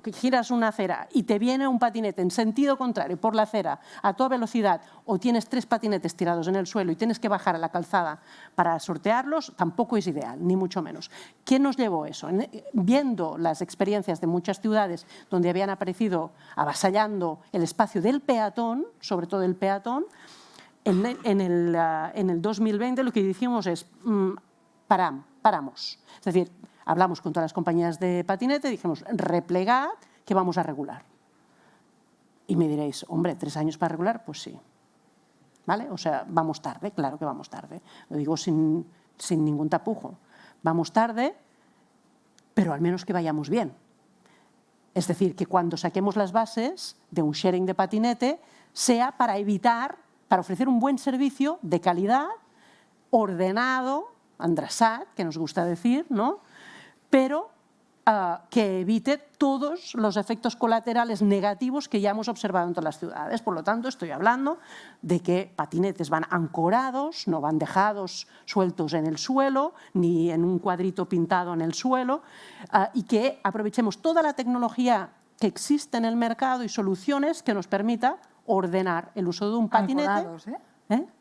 que giras una acera y te viene un patinete en sentido contrario por la acera a toda velocidad, o tienes 3 patinetes tirados en el suelo y tienes que bajar a la calzada para sortearlos, tampoco es ideal, ni mucho menos. ¿Qué nos llevó eso? Viendo las experiencias de muchas ciudades donde habían aparecido avasallando el espacio del peatón, sobre todo el peatón, en el 2020 lo que hicimos es paramos. Es decir, hablamos con todas las compañías de patinete, dijimos, replegad, que vamos a regular. Y me diréis, hombre, 3 años para regular, pues sí. ¿Vale? O sea, vamos tarde, claro que vamos tarde. Lo digo sin ningún tapujo. Vamos tarde, pero al menos que vayamos bien. Es decir, que cuando saquemos las bases de un sharing de patinete sea para ofrecer un buen servicio de calidad, ordenado, endreçat, que nos gusta decir, ¿no? Pero que evite todos los efectos colaterales negativos que ya hemos observado en todas las ciudades. Por lo tanto, estoy hablando de que patinetes van ancorados, no van dejados sueltos en el suelo, ni en un cuadrito pintado en el suelo, y que aprovechemos toda la tecnología que existe en el mercado y soluciones que nos permita ordenar el uso de un patinete. Ancorados, ¿eh?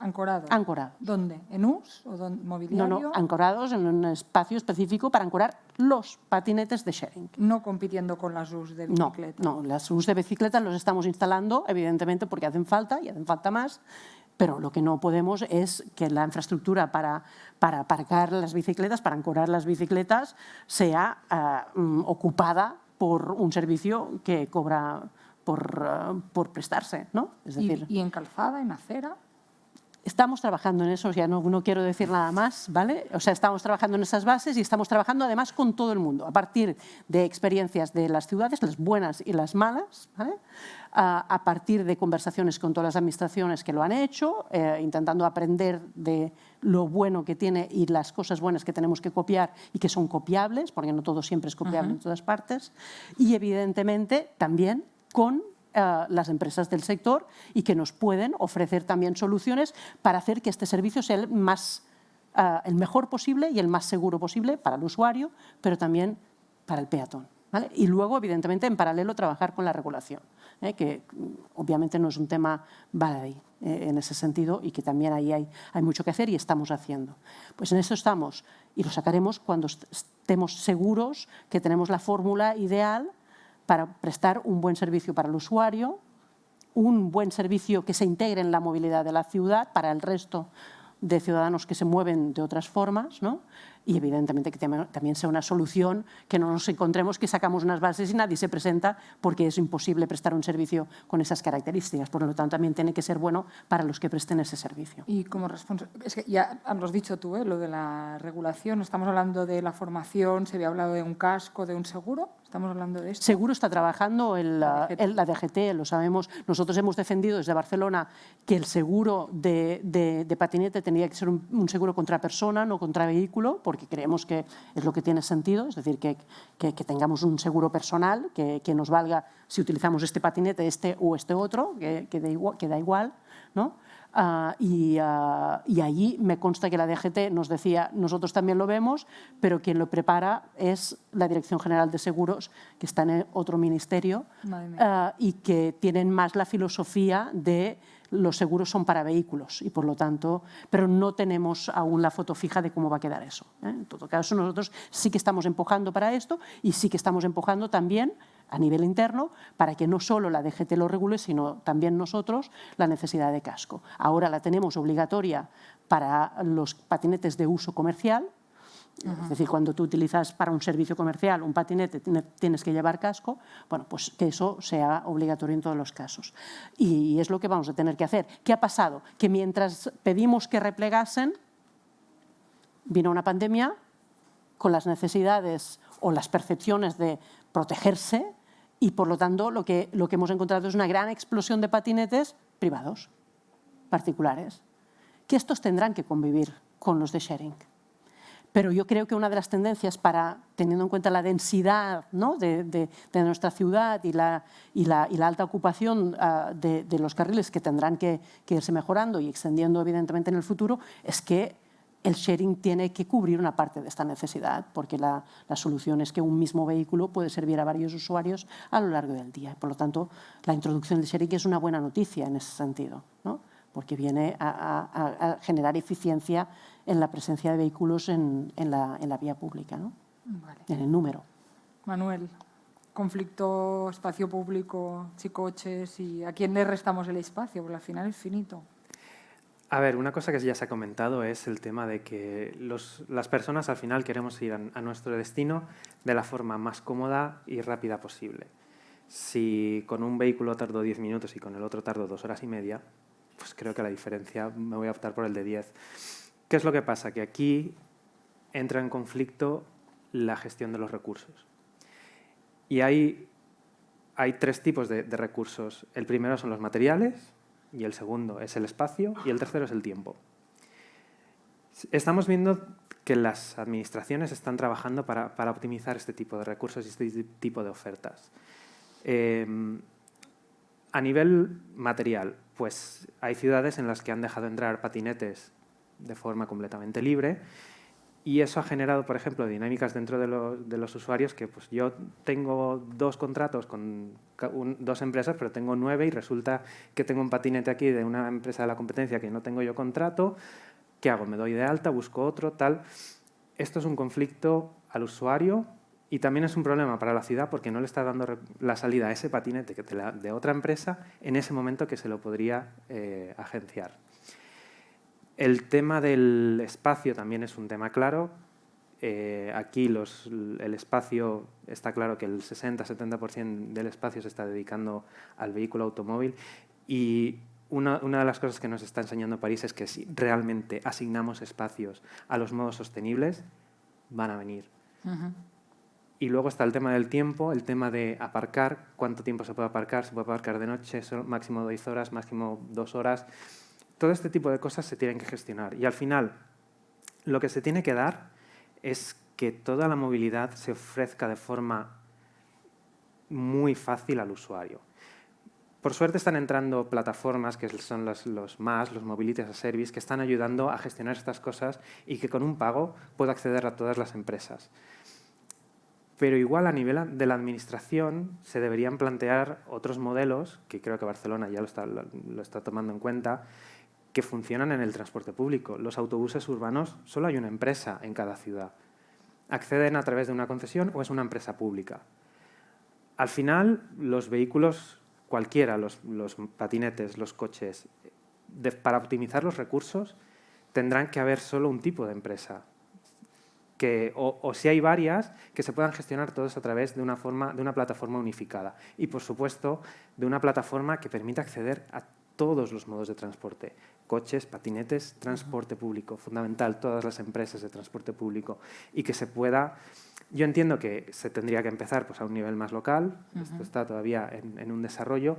Ancorados. Ancorados. ¿Dónde? ¿En US o mobiliario? No, ancorados en un espacio específico para ancorar los patinetes de sharing. No compitiendo con las US de bicicleta. No, las US de bicicleta los estamos instalando, evidentemente, porque hacen falta y hacen falta más, pero lo que no podemos es que la infraestructura para aparcar las bicicletas, para ancorar las bicicletas, sea ocupada por un servicio que cobra por prestarse, ¿no? Es decir, ¿Y en calzada, en acera? estamos trabajando en eso, ya no quiero decir nada más, ¿vale? O sea, estamos trabajando en esas bases y estamos trabajando además con todo el mundo, a partir de experiencias de las ciudades, las buenas y las malas, ¿vale? A partir de conversaciones con todas las administraciones que lo han hecho, intentando aprender de lo bueno que tiene y las cosas buenas que tenemos que copiar y que son copiables, porque no todo siempre es copiable en todas partes, y evidentemente también con las empresas del sector y que nos pueden ofrecer también soluciones para hacer que este servicio sea el mejor posible y el más seguro posible para el usuario, pero también para el peatón, ¿vale? Y luego, evidentemente, en paralelo, trabajar con la regulación, que obviamente no es un tema baladí en ese sentido y que también ahí hay mucho que hacer y estamos haciendo. Pues en eso estamos y lo sacaremos cuando estemos seguros que tenemos la fórmula ideal para prestar un buen servicio para el usuario, un buen servicio que se integre en la movilidad de la ciudad para el resto de ciudadanos que se mueven de otras formas, ¿no? y evidentemente que también sea una solución, que no nos encontremos que sacamos unas bases y nadie se presenta porque es imposible prestar un servicio con esas características. Por lo tanto, también tiene que ser bueno para los que presten ese servicio. Y como es que ya lo has dicho tú, lo de la regulación, estamos hablando de la formación, se había hablado de un casco, de un seguro, estamos hablando de esto. Seguro está trabajando la DGT, lo sabemos. Nosotros hemos defendido desde Barcelona que el seguro de patinete tendría que ser un seguro contra persona, no contra vehículo, porque creemos que es lo que tiene sentido, es decir, que tengamos un seguro personal que nos valga si utilizamos este patinete, este o este otro, que da igual, ¿no? Y allí me consta que la DGT nos decía, nosotros también lo vemos, pero quien lo prepara es la Dirección General de Seguros, que está en otro ministerio, y que tienen más la filosofía de los seguros son para vehículos y por lo tanto, pero no tenemos aún la foto fija de cómo va a quedar eso. En todo caso, nosotros sí que estamos empujando para esto y sí que estamos empujando también a nivel interno para que no solo la DGT lo regule, sino también nosotros la necesidad de casco. Ahora la tenemos obligatoria para los patinetes de uso comercial. Es decir, cuando tú utilizas para un servicio comercial un patinete tienes que llevar casco, bueno, pues que eso sea obligatorio en todos los casos. Y es lo que vamos a tener que hacer. ¿Qué ha pasado? Que mientras pedimos que replegasen, vino una pandemia con las necesidades o las percepciones de protegerse y, por lo tanto, lo que hemos encontrado es una gran explosión de patinetes privados, particulares, que estos tendrán que convivir con los de sharing. Pero yo creo que una de las tendencias teniendo en cuenta la densidad, ¿no?, de nuestra ciudad y la alta ocupación de los carriles que tendrán que irse mejorando y extendiendo evidentemente en el futuro, es que el sharing tiene que cubrir una parte de esta necesidad, porque la solución es que un mismo vehículo puede servir a varios usuarios a lo largo del día. Por lo tanto, la introducción del sharing es una buena noticia en ese sentido, ¿no?, porque viene a generar eficiencia en la presencia de vehículos en la vía pública, ¿no? Vale. En el número. Manuel, conflicto espacio público, coches, y ¿a quién le restamos el espacio? Porque al final es finito. A ver, una cosa que ya se ha comentado es el tema de que las personas al final queremos ir a nuestro destino de la forma más cómoda y rápida posible. Si con un vehículo tardo 10 minutos y con el otro tardo 2 horas y media, pues creo que la diferencia me voy a optar por el de 10. ¿Qué es lo que pasa? Que aquí entra en conflicto la gestión de los recursos. Y hay 3 tipos de recursos. El primero son los materiales, y el segundo es el espacio, y el tercero es el tiempo. Estamos viendo que las administraciones están trabajando para optimizar este tipo de recursos y este tipo de ofertas. A nivel material, pues hay ciudades en las que han dejado entrar patinetes de forma completamente libre y eso ha generado, por ejemplo, dinámicas dentro de los usuarios que pues yo tengo 2 contratos con 2 empresas, pero tengo 9 y resulta que tengo un patinete aquí de una empresa de la competencia que no tengo yo contrato. ¿Qué hago? Me doy de alta, busco otro, tal. Esto es un conflicto al usuario y también es un problema para la ciudad porque no le está dando la salida a ese patinete de otra empresa en ese momento que se lo podría agenciar. El tema del espacio también es un tema claro. Aquí el espacio, está claro que el 60-70% del espacio se está dedicando al vehículo automóvil y una de las cosas que nos está enseñando París es que si realmente asignamos espacios a los modos sostenibles, van a venir. Y luego está el tema del tiempo, el tema de aparcar, cuánto tiempo se puede aparcar de noche, máximo 10 horas, máximo 2 horas. Todo este tipo de cosas se tienen que gestionar. Y al final, lo que se tiene que dar es que toda la movilidad se ofrezca de forma muy fácil al usuario. Por suerte están entrando plataformas que son los Mobility as a Service, que están ayudando a gestionar estas cosas y que con un pago puedo acceder a todas las empresas. Pero igual a nivel de la administración se deberían plantear otros modelos, que creo que Barcelona ya lo está tomando en cuenta, que funcionan en el transporte público. Los autobuses urbanos, solo hay una empresa en cada ciudad. ¿Acceden a través de una concesión o es una empresa pública? Al final, los vehículos, cualquiera, los patinetes, los coches, para optimizar los recursos, tendrán que haber solo un tipo de empresa o si hay varias, que se puedan gestionar todos a través de una plataforma unificada. Y, por supuesto, de una plataforma que permita acceder a todos los modos de transporte. Coches, patinetes, transporte público. Fundamental, todas las empresas de transporte público. Y que se pueda... Yo entiendo que se tendría que empezar pues, a un nivel más local. Esto está todavía en un desarrollo,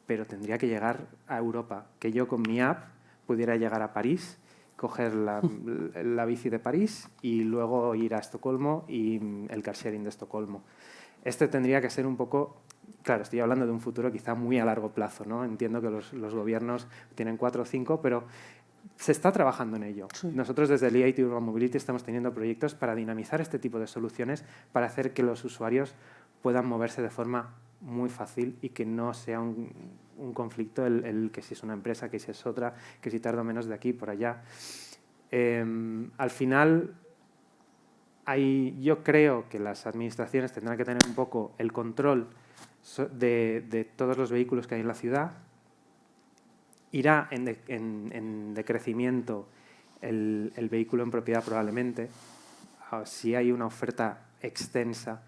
pero tendría que llegar a Europa. Que yo con mi app pudiera llegar a París, coger la bici de París y luego ir a Estocolmo y el car sharing de Estocolmo. Este tendría que ser un poco... Claro, estoy hablando de un futuro quizá muy a largo plazo, ¿no? Entiendo que los gobiernos tienen 4 o 5, pero se está trabajando en ello. Sí. Nosotros desde el EIT Urban Mobility estamos teniendo proyectos para dinamizar este tipo de soluciones, para hacer que los usuarios puedan moverse de forma muy fácil y que no sea un conflicto el que si es una empresa, que si es otra, que si tardo menos de aquí, por allá. Al final, yo creo que las administraciones tendrán que tener un poco el control de todos los vehículos que hay en la ciudad. Irá en decrecimiento el vehículo en propiedad probablemente. Si hay una oferta extensa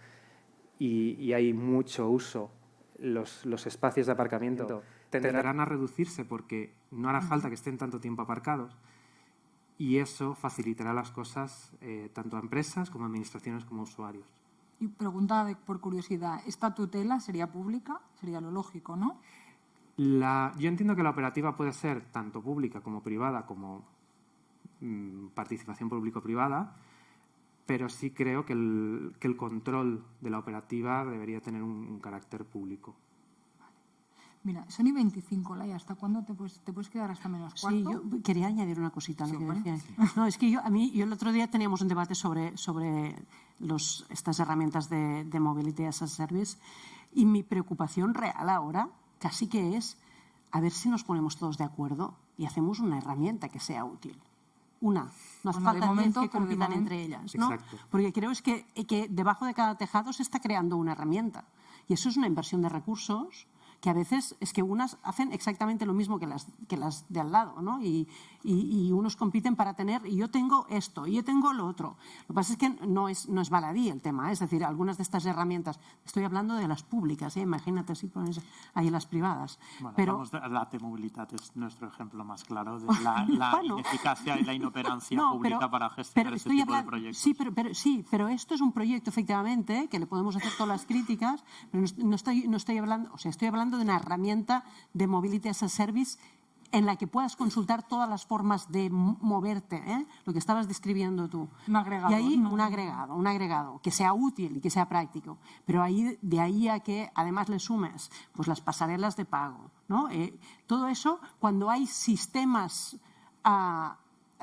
y hay mucho uso, los espacios de aparcamiento tenderán a reducirse porque no hará falta que estén tanto tiempo aparcados y eso facilitará las cosas tanto a empresas como a administraciones como a usuarios. Y pregunta por curiosidad, ¿esta tutela sería pública? Sería lo lógico, ¿no? Yo entiendo que la operativa puede ser tanto pública como privada, como participación público-privada, pero sí creo que el control de la operativa debería tener un carácter público. Vale. Mira, son y 25, Laia, ¿hasta cuándo te puedes quedar hasta menos cuarto? Sí, yo quería añadir una cosita a lo que decía. No, es que yo el otro día teníamos un debate sobre estas herramientas de Mobility as a Service y mi preocupación real ahora casi que es a ver si nos ponemos todos de acuerdo y hacemos una herramienta que sea útil. No hace falta que compitan entre ellas, ¿no? Porque creo que debajo de cada tejado se está creando una herramienta y eso es una inversión de recursos que a veces es que unas hacen exactamente lo mismo que las de al lado, ¿no? Y unos compiten para tener, y yo tengo esto, y yo tengo lo otro. Lo que pasa es que no es baladí el tema, es decir, algunas de estas herramientas, estoy hablando de las públicas, imagínate si pones ahí las privadas. Bueno, pero la T-Mobilitat es nuestro ejemplo más claro de la ineficacia y la inoperancia pública para gestionar este tipo de proyectos. Sí, pero esto es un proyecto, efectivamente, que le podemos hacer todas las críticas, pero no estoy hablando, o sea, estoy hablando de una herramienta de Mobility as a Service en la que puedas consultar todas las formas de moverte, lo que estabas describiendo tú. Un agregado. Y ahí un agregado que sea útil y que sea práctico. Pero de ahí a que además le sumes pues, las pasarelas de pago, ¿no? Todo eso, cuando hay sistemas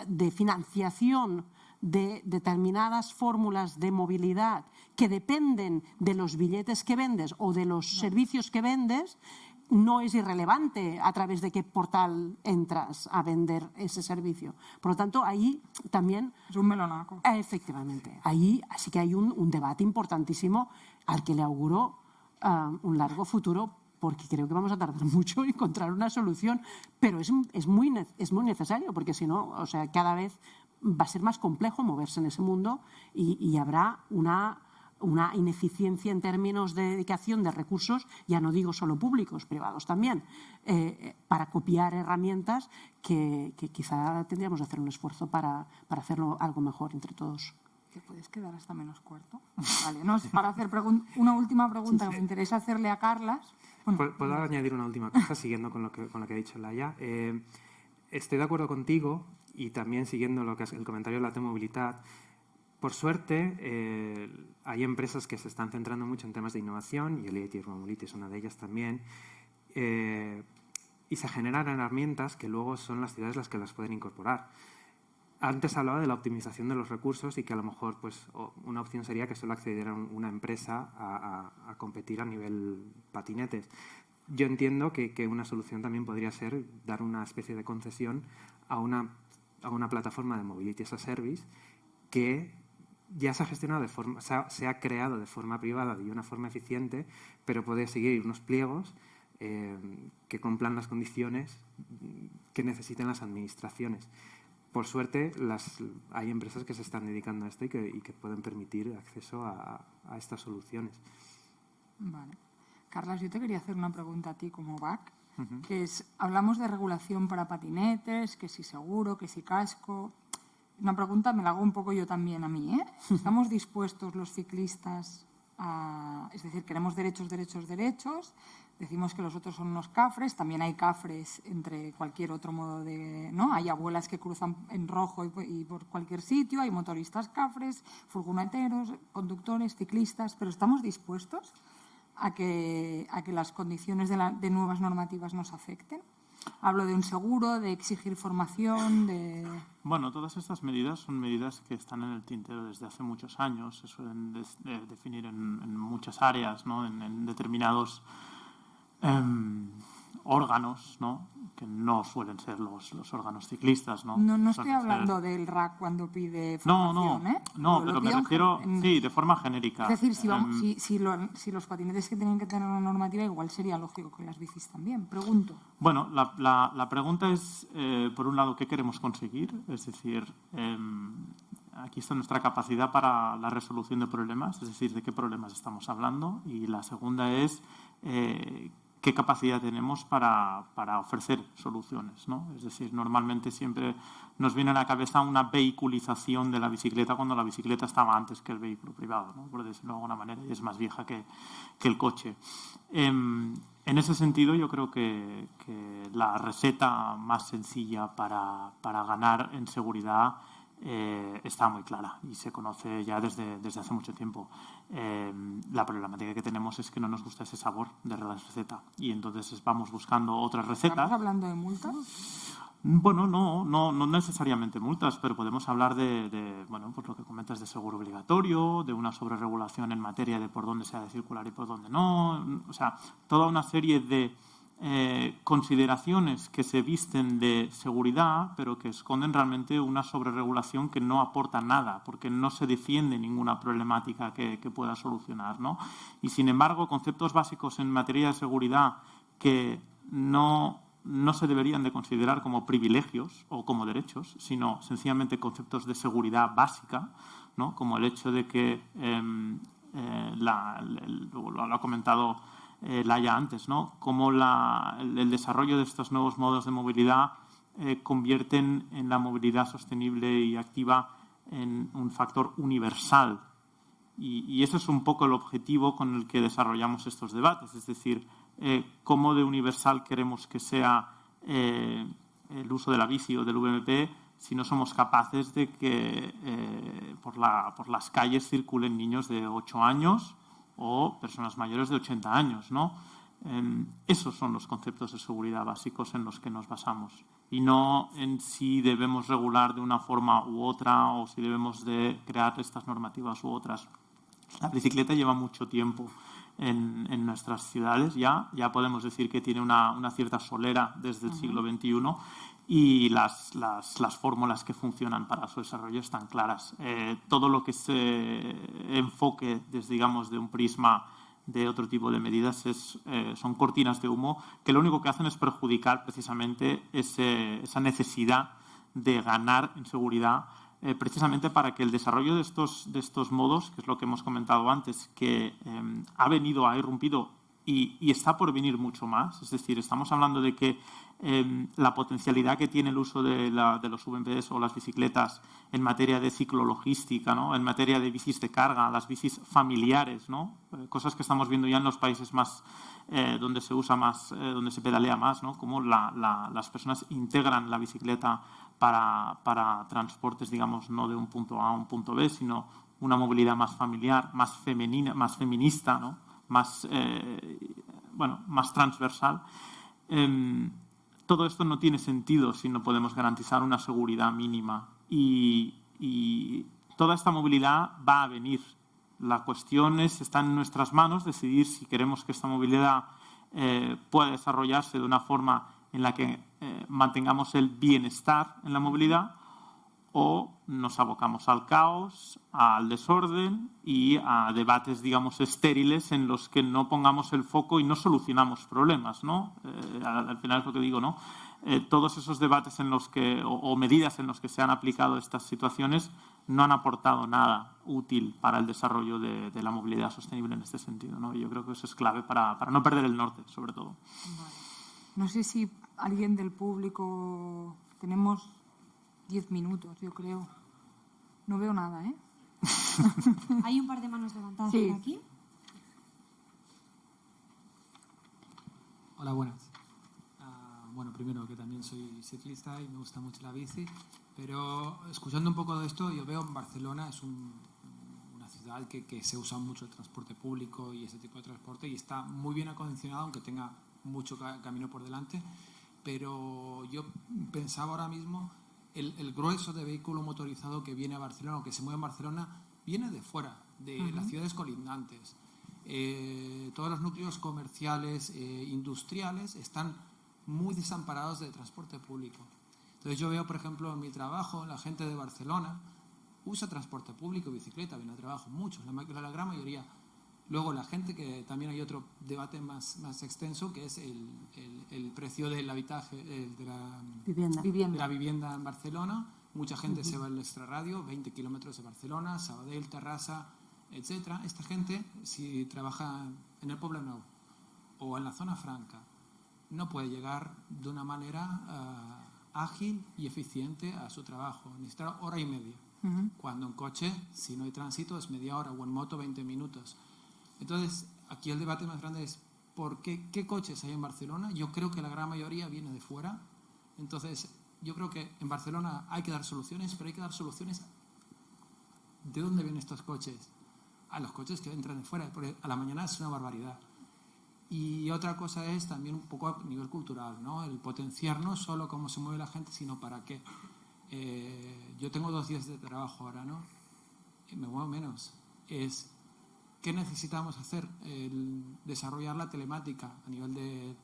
de financiación de determinadas fórmulas de movilidad que dependen de los billetes que vendes o de los servicios que vendes, no es irrelevante a través de qué portal entras a vender ese servicio. Por lo tanto, ahí también... Es un melonaco. Efectivamente. Ahí sí que hay un debate importantísimo al que le auguro un largo futuro, porque creo que vamos a tardar mucho en encontrar una solución, pero es muy necesario, porque si no, o sea, cada vez va a ser más complejo moverse en ese mundo y habrá una ineficiencia en términos de dedicación de recursos, ya no digo solo públicos, privados también, para copiar herramientas que quizá tendríamos que hacer un esfuerzo para hacerlo algo mejor entre todos. ¿Te puedes quedar hasta menos cuarto? Vale, no, para hacer una última pregunta que me interesa hacerle a Carlas. Bueno, ¿Puedo añadir una última cosa, siguiendo con lo que ha dicho Laia? Estoy de acuerdo contigo y también siguiendo lo que es el comentario de la T-Mobilitat. Por suerte, hay empresas que se están centrando mucho en temas de innovación y el EIT Urban Mobility es una de ellas también. Y se generan herramientas que luego son las ciudades las que las pueden incorporar. Antes hablaba de la optimización de los recursos y que a lo mejor pues, una opción sería que solo accediera una empresa a competir a nivel patinetes. Yo entiendo que una solución también podría ser dar una especie de concesión a una plataforma de Mobility as a Service que ya se ha gestionado se ha creado de forma privada y de una forma eficiente, pero puede seguir unos pliegos que cumplan las condiciones que necesiten las administraciones. por suerte, hay empresas que se están dedicando a esto y que pueden permitir acceso a estas soluciones. Vale. Carlas, yo te quería hacer una pregunta a ti como BAC, que es, hablamos de regulación para patinetes, que si seguro, que si casco. Una pregunta me la hago un poco yo también a mí, ¿eh? ¿Estamos dispuestos los ciclistas a... Es decir, queremos derechos, derechos, derechos. Decimos que los otros son unos cafres. También hay cafres entre cualquier otro modo de... ¿no? Hay abuelas que cruzan en rojo y por cualquier sitio. Hay motoristas cafres, furgoneteros, conductores, ciclistas. Pero ¿estamos dispuestos a que las condiciones de nuevas normativas nos afecten? Hablo de un seguro, de exigir formación, de... Bueno, todas estas medidas son medidas que están en el tintero desde hace muchos años. Se suelen definir en muchas áreas, ¿no? En determinados órganos, ¿no? Que no suelen ser los órganos ciclistas, ¿no? No estoy hablando del RAC cuando pide formación, No, pero me refiero, sí, de forma genérica. Es decir, si los patinetes que tienen que tener una normativa, igual sería lógico que las bicis también. Pregunto. Bueno, la pregunta es, por un lado, ¿qué queremos conseguir? Es decir, aquí está nuestra capacidad para la resolución de problemas, es decir, de qué problemas estamos hablando. Y la segunda es... qué capacidad tenemos para ofrecer soluciones, ¿no? Es decir, normalmente siempre nos viene a la cabeza una vehiculización de la bicicleta cuando la bicicleta estaba antes que el vehículo privado, ¿no? Por decirlo de alguna manera, y es más vieja que el coche. En ese sentido, yo creo que la receta más sencilla para ganar en seguridad está muy clara y se conoce ya desde hace mucho tiempo. La problemática que tenemos es que no nos gusta ese sabor de la receta y entonces vamos buscando otras recetas. ¿Estamos hablando de multas? Bueno, no necesariamente multas, pero podemos hablar bueno, pues lo que comentas de seguro obligatorio, de una sobreregulación en materia de por dónde se ha de circular y por dónde no. O sea, toda una serie de consideraciones que se visten de seguridad, pero que esconden realmente una sobreregulación que no aporta nada, porque no se defiende ninguna problemática que pueda solucionar, ¿no? Y, sin embargo, conceptos básicos en materia de seguridad que no se deberían de considerar como privilegios o como derechos, sino sencillamente conceptos de seguridad básica, ¿no? Como el hecho de que, lo ha comentado Laia antes, ¿no? Cómo el desarrollo de estos nuevos modos de movilidad convierten en la movilidad sostenible y activa en un factor universal. Y ese es un poco el objetivo con el que desarrollamos estos debates, es decir, cómo de universal queremos que sea el uso de la bici o del VMP si no somos capaces de que por las calles circulen niños de 8 años o personas mayores de 80 años, ¿no? Esos son los conceptos de seguridad básicos en los que nos basamos y no en si debemos regular de una forma u otra o si debemos de crear estas normativas u otras. La bicicleta lleva mucho tiempo en nuestras ciudades, ya podemos decir que tiene una cierta solera desde el siglo XXI y las fórmulas que funcionan para su desarrollo están claras. Todo lo que se enfoque desde, digamos, de un prisma de otro tipo de medidas son cortinas de humo que lo único que hacen es perjudicar precisamente esa necesidad de ganar en seguridad, precisamente para que el desarrollo de estos modos, que es lo que hemos comentado antes, que ha irrumpido y está por venir mucho más. Es decir, estamos hablando de que la potencialidad que tiene el uso de los VMPs o las bicicletas en materia de ciclologística, ¿no? En materia de bicis de carga, las bicis familiares, ¿no? Cosas que estamos viendo ya en los países más donde se usa más, donde se pedalea más, ¿no? Como las personas integran la bicicleta para transportes, digamos, no de un punto A a un punto B, sino una movilidad más familiar, más femenina, más feminista, ¿no? Más transversal. Todo esto no tiene sentido si no podemos garantizar una seguridad mínima y toda esta movilidad va a venir. La cuestión está en nuestras manos decidir si queremos que esta movilidad pueda desarrollarse de una forma en la que mantengamos el bienestar en la movilidad o nos abocamos al caos, al desorden y a debates, digamos, estériles en los que no pongamos el foco y no solucionamos problemas, ¿no? Al final es lo que digo, ¿no? todos esos debates en los que, o medidas en los que se han aplicado estas situaciones no han aportado nada útil para el desarrollo de la movilidad sostenible en este sentido, ¿no? Y yo creo que eso es clave para no perder el norte, sobre todo. Vale. No sé si alguien del público... Tenemos 10 minutos, yo creo. No veo nada, ¿eh? Hay un par de manos levantadas Sí. por aquí. Hola, buenas. Bueno, primero que también soy ciclista y me gusta mucho la bici, pero escuchando un poco de esto, yo veo en Barcelona es una ciudad que se usa mucho el transporte público y ese tipo de transporte y está muy bien acondicionado, aunque tenga mucho camino por delante, pero yo pensaba ahora mismo el grueso de vehículo motorizado que viene a Barcelona o que se mueve en Barcelona viene de fuera, de las ciudades colindantes. Todos los núcleos comerciales, industriales, están muy desamparados del transporte público. Entonces yo veo, por ejemplo, en mi trabajo, la gente de Barcelona usa transporte público, bicicleta, viene a trabajo, muchos, la gran mayoría. Luego la gente, que también hay otro debate más extenso, que es el precio del habitaje, de la vivienda en Barcelona. Mucha gente se va al extrarradio, 20 kilómetros de Barcelona, Sabadell, Terrassa, etcétera. Esta gente, si trabaja en el Poblenou o en la zona franca, no puede llegar de una manera ágil y eficiente a su trabajo. Necesita hora y media. Cuando en coche, si no hay tránsito, es media hora, o en moto 20 minutos. Entonces, aquí el debate más grande es ¿por qué coches hay en Barcelona? Yo creo que la gran mayoría viene de fuera. Entonces, yo creo que en Barcelona hay que dar soluciones, pero hay que dar soluciones. ¿De dónde vienen estos coches? A los coches que entran de fuera, porque a la mañana es una barbaridad. Y otra cosa es también un poco a nivel cultural, ¿no? El potenciar no solo cómo se mueve la gente, sino para qué. Yo tengo 2 días de trabajo ahora, ¿no? Me muevo menos. ¿Qué necesitamos hacer? Desarrollar la telemática a nivel de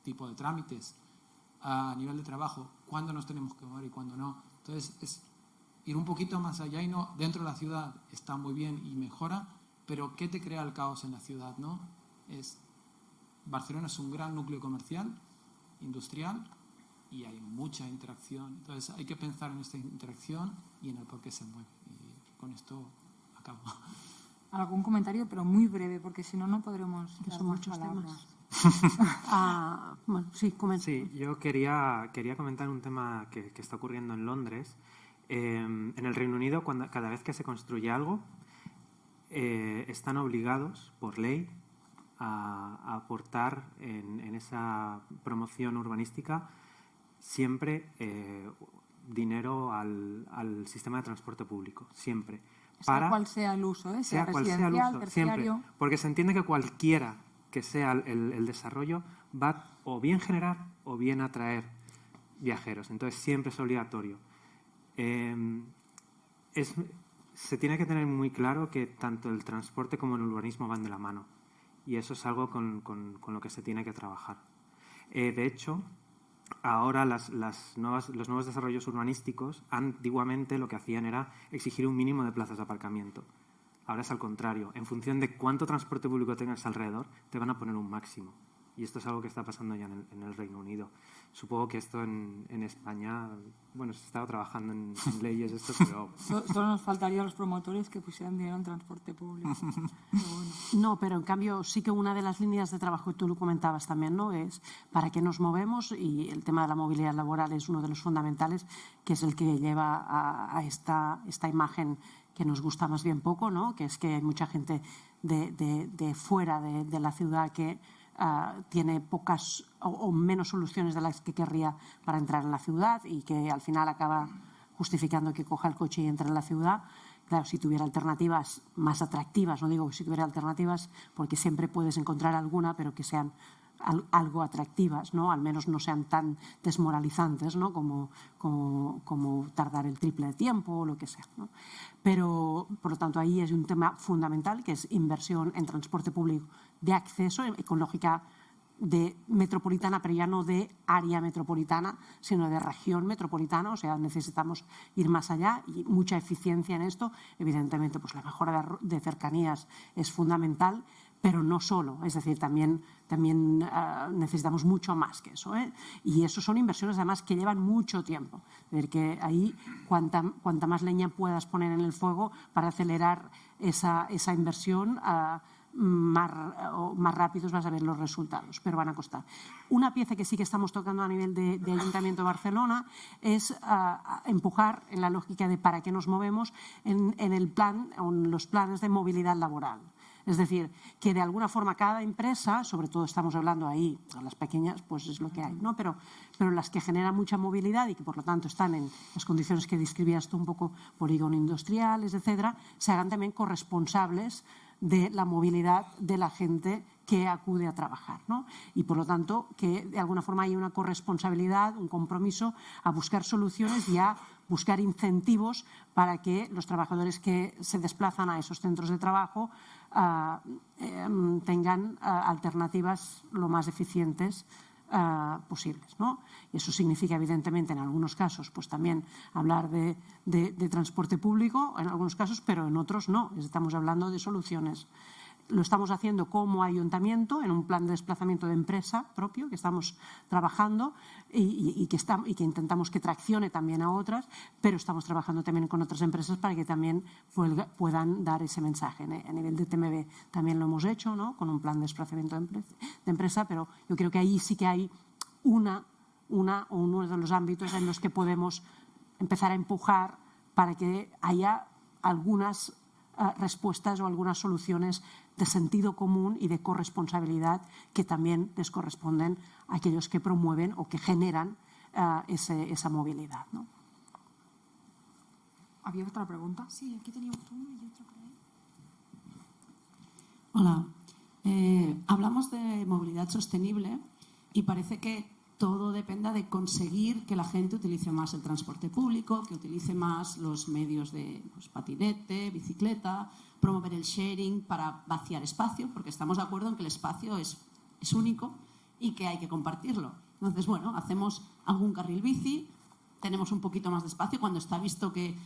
tipo de trámites, a nivel de trabajo, cuándo nos tenemos que mover y cuándo no. Entonces, es ir un poquito más allá y no, dentro de la ciudad está muy bien y mejora, pero ¿qué te crea el caos en la ciudad, no? Barcelona es un gran núcleo comercial, industrial, y hay mucha interacción. Entonces, hay que pensar en esta interacción y en el por qué se mueve. Y con esto acabo. Algún comentario, pero muy breve, porque si no, no podremos Que dar son más muchos palabras. Bueno, sí, comenta. Sí, yo quería comentar un tema que está ocurriendo en Londres. En el Reino Unido, cada vez que se construye algo, están obligados, por ley, a aportar en esa promoción urbanística siempre dinero al sistema de transporte público, siempre. Sea cual sea el uso, sea residencial, terciario. Siempre, porque se entiende que cualquiera que sea el desarrollo va o bien generar o bien atraer viajeros. Entonces siempre es obligatorio. Se tiene que tener muy claro que tanto el transporte como el urbanismo van de la mano. Y eso es algo con lo que se tiene que trabajar. De hecho, ahora los nuevos desarrollos urbanísticos, antiguamente lo que hacían era exigir un mínimo de plazas de aparcamiento. Ahora es al contrario. En función de cuánto transporte público tengas alrededor, te van a poner un máximo. Y esto es algo que está pasando ya en el Reino Unido. Supongo que esto en España, bueno, se estaba trabajando en leyes esto, pero... Solo nos faltaría a los promotores que pusieran dinero en transporte público. Pero bueno. No, pero en cambio sí que una de las líneas de trabajo que tú lo comentabas también, ¿no? Es para qué nos movemos, y el tema de la movilidad laboral es uno de los fundamentales, que es el que lleva a esta imagen que nos gusta más bien poco, ¿no? Que es que hay mucha gente de fuera de la ciudad que tiene pocas o menos soluciones de las que querría para entrar en la ciudad, y que al final acaba justificando que coja el coche y entre en la ciudad. Claro, si tuviera alternativas más atractivas, no digo que si tuviera alternativas, porque siempre puedes encontrar alguna, pero que sean algo atractivas, ¿no? Al menos no sean tan desmoralizantes, ¿no? como tardar el triple de tiempo o lo que sea, ¿no? Pero, por lo tanto, ahí es un tema fundamental, que es inversión en transporte público de acceso, con lógica de metropolitana, pero ya no de área metropolitana, sino de región metropolitana. O sea, necesitamos ir más allá y mucha eficiencia en esto. Evidentemente, pues la mejora de cercanías es fundamental, pero no solo, es decir, también necesitamos mucho más que eso, ¿eh? Y eso son inversiones además que llevan mucho tiempo. Es decir, que ahí cuanta más leña puedas poner en el fuego para acelerar esa inversión, más rápidos vas a ver los resultados, pero van a costar. Una pieza que sí que estamos tocando a nivel de Ayuntamiento de Barcelona es empujar en la lógica de para qué nos movemos en los planes de movilidad laboral. Es decir, que de alguna forma cada empresa, sobre todo estamos hablando ahí, a las pequeñas, pues es lo que hay, ¿no? Pero las que generan mucha movilidad y que por lo tanto están en las condiciones que describías tú un poco, polígono industriales, etcétera, se hagan también corresponsables de la movilidad de la gente que acude a trabajar, ¿no? Y por lo tanto que de alguna forma hay una corresponsabilidad, un compromiso a buscar soluciones y a buscar incentivos para que los trabajadores que se desplazan a esos centros de trabajo tengan alternativas lo más eficientes posibles, ¿no? Y eso significa, evidentemente, en algunos casos, pues también hablar de transporte público, en algunos casos, pero en otros no. Estamos hablando de soluciones. Lo estamos haciendo como ayuntamiento en un plan de desplazamiento de empresa propio que estamos trabajando y que intentamos que traccione también a otras, pero estamos trabajando también con otras empresas para que también puedan dar ese mensaje. A nivel de TMB también lo hemos hecho, ¿no? Con un plan de desplazamiento de empresa, pero yo creo que ahí sí que hay uno de los ámbitos en los que podemos empezar a empujar para que haya algunas respuestas o algunas soluciones de sentido común y de corresponsabilidad que también les corresponden a aquellos que promueven o que generan esa movilidad, ¿no? ¿Había otra pregunta? Sí, aquí teníamos uno y otro por ahí. Hola. Hablamos de movilidad sostenible y parece que todo dependa de conseguir que la gente utilice más el transporte público, que utilice más los medios de patinete, bicicleta, promover el sharing para vaciar espacio, porque estamos de acuerdo en que el espacio es único y que hay que compartirlo. Entonces, bueno, hacemos algún carril bici, tenemos un poquito más de espacio cuando está visto que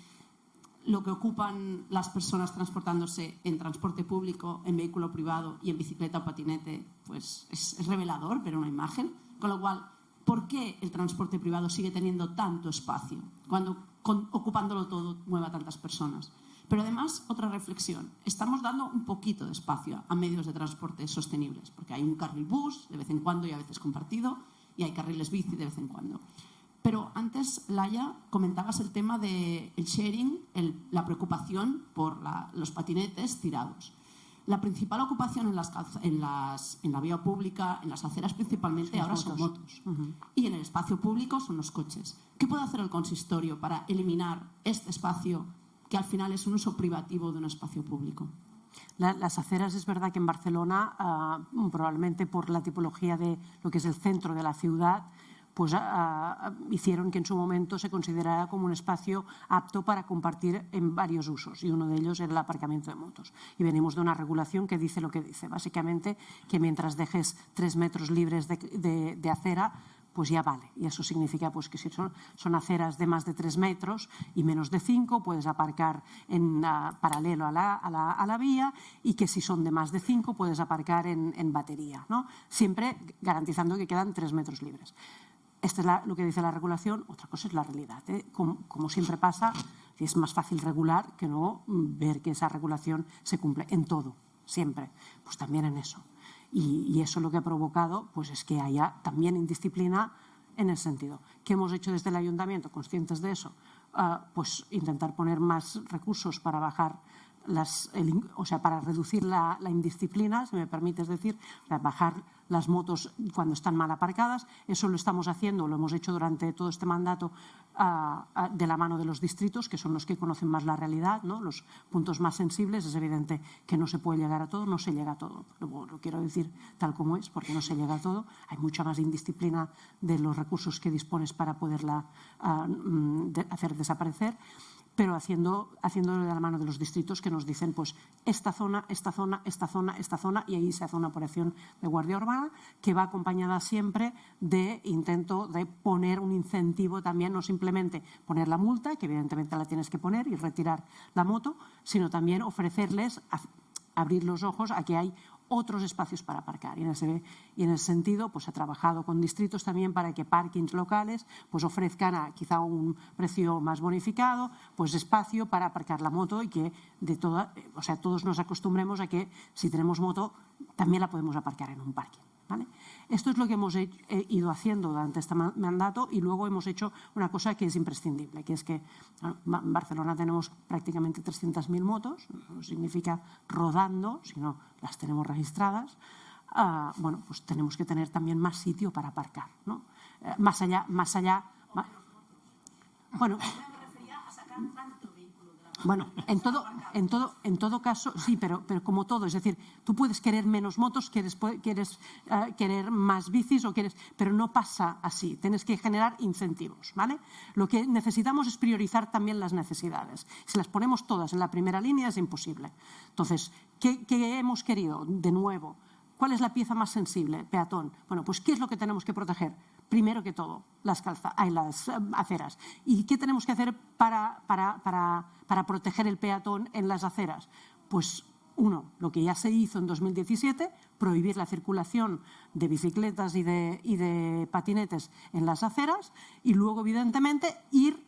lo que ocupan las personas transportándose en transporte público, en vehículo privado y en bicicleta o patinete, pues es revelador ver una imagen, con lo cual, ¿por qué el transporte privado sigue teniendo tanto espacio cuando ocupándolo todo mueve a tantas personas? Pero además, otra reflexión, estamos dando un poquito de espacio a medios de transporte sostenibles, porque hay un carril bus de vez en cuando y a veces compartido, y hay carriles bici de vez en cuando. Pero antes, Laia, comentabas el tema del sharing, la preocupación por los patinetes tirados. La principal ocupación en la vía pública, en las aceras principalmente, ahora son motos. Y en el espacio público son los coches. ¿Qué puede hacer el consistorio para eliminar este espacio que al final es un uso privativo de un espacio público? Las aceras, es verdad que en Barcelona, probablemente por la tipología de lo que es el centro de la ciudad, pues hicieron que en su momento se considerara como un espacio apto para compartir en varios usos, y uno de ellos era el aparcamiento de motos. Y venimos de una regulación que dice lo que dice, básicamente que mientras dejes 3 metros libres de acera, pues ya vale. Y eso significa pues, que si son aceras de más de 3 metros y menos de 5, puedes aparcar en paralelo a la vía, y que si son de más de 5, puedes aparcar en batería, ¿no? Siempre garantizando que quedan 3 metros libres. Esto es lo que dice la regulación, otra cosa es la realidad, ¿eh? Como siempre pasa, es más fácil regular que no ver que esa regulación se cumple en todo, siempre, pues también en eso. Y eso lo que ha provocado pues es que haya también indisciplina en el sentido. ¿Qué hemos hecho desde el ayuntamiento? Conscientes de eso, pues intentar poner más recursos para bajar para reducir la indisciplina, si me permites decir, para bajar las motos cuando están mal aparcadas. Eso lo estamos haciendo, lo hemos hecho durante todo este mandato de la mano de los distritos, que son los que conocen más la realidad, ¿no? Los puntos más sensibles. Es evidente que no se puede llegar a todo, no se llega a todo. Lo quiero decir tal como es, porque no se llega a todo. Hay mucha más indisciplina de los recursos que dispones para poderla hacer desaparecer, pero haciéndolo de la mano de los distritos, que nos dicen pues esta zona, y ahí se hace una operación de guardia urbana que va acompañada siempre de intento de poner un incentivo también, no simplemente poner la multa, que evidentemente la tienes que poner y retirar la moto, sino también ofrecerles, abrir los ojos a que hay otros espacios para aparcar. Y en ese sentido pues, ha trabajado con distritos también para que parkings locales pues, ofrezcan a quizá un precio más bonificado, pues espacio para aparcar la moto y que todos nos acostumbremos a que si tenemos moto también la podemos aparcar en un parking. ¿Vale? Esto es lo que hemos ido haciendo durante este mandato y luego hemos hecho una cosa que es imprescindible, que es que en Barcelona tenemos prácticamente 300.000 motos, no significa rodando, sino las tenemos registradas. Bueno, pues tenemos que tener también más sitio para aparcar, ¿no? Bueno, en todo caso, sí, pero como todo, es decir, tú puedes querer menos motos, quieres querer más bicis, pero no pasa así. Tienes que generar incentivos, ¿vale? Lo que necesitamos es priorizar también las necesidades. Si las ponemos todas en la primera línea es imposible. Entonces, ¿qué hemos querido? De nuevo, ¿cuál es la pieza más sensible? Peatón. Bueno, pues ¿qué es lo que tenemos que proteger? Primero que todo, las aceras. ¿Y qué tenemos que hacer para proteger el peatón en las aceras? Pues uno, lo que ya se hizo en 2017, prohibir la circulación de bicicletas y de patinetes en las aceras y luego, evidentemente, ir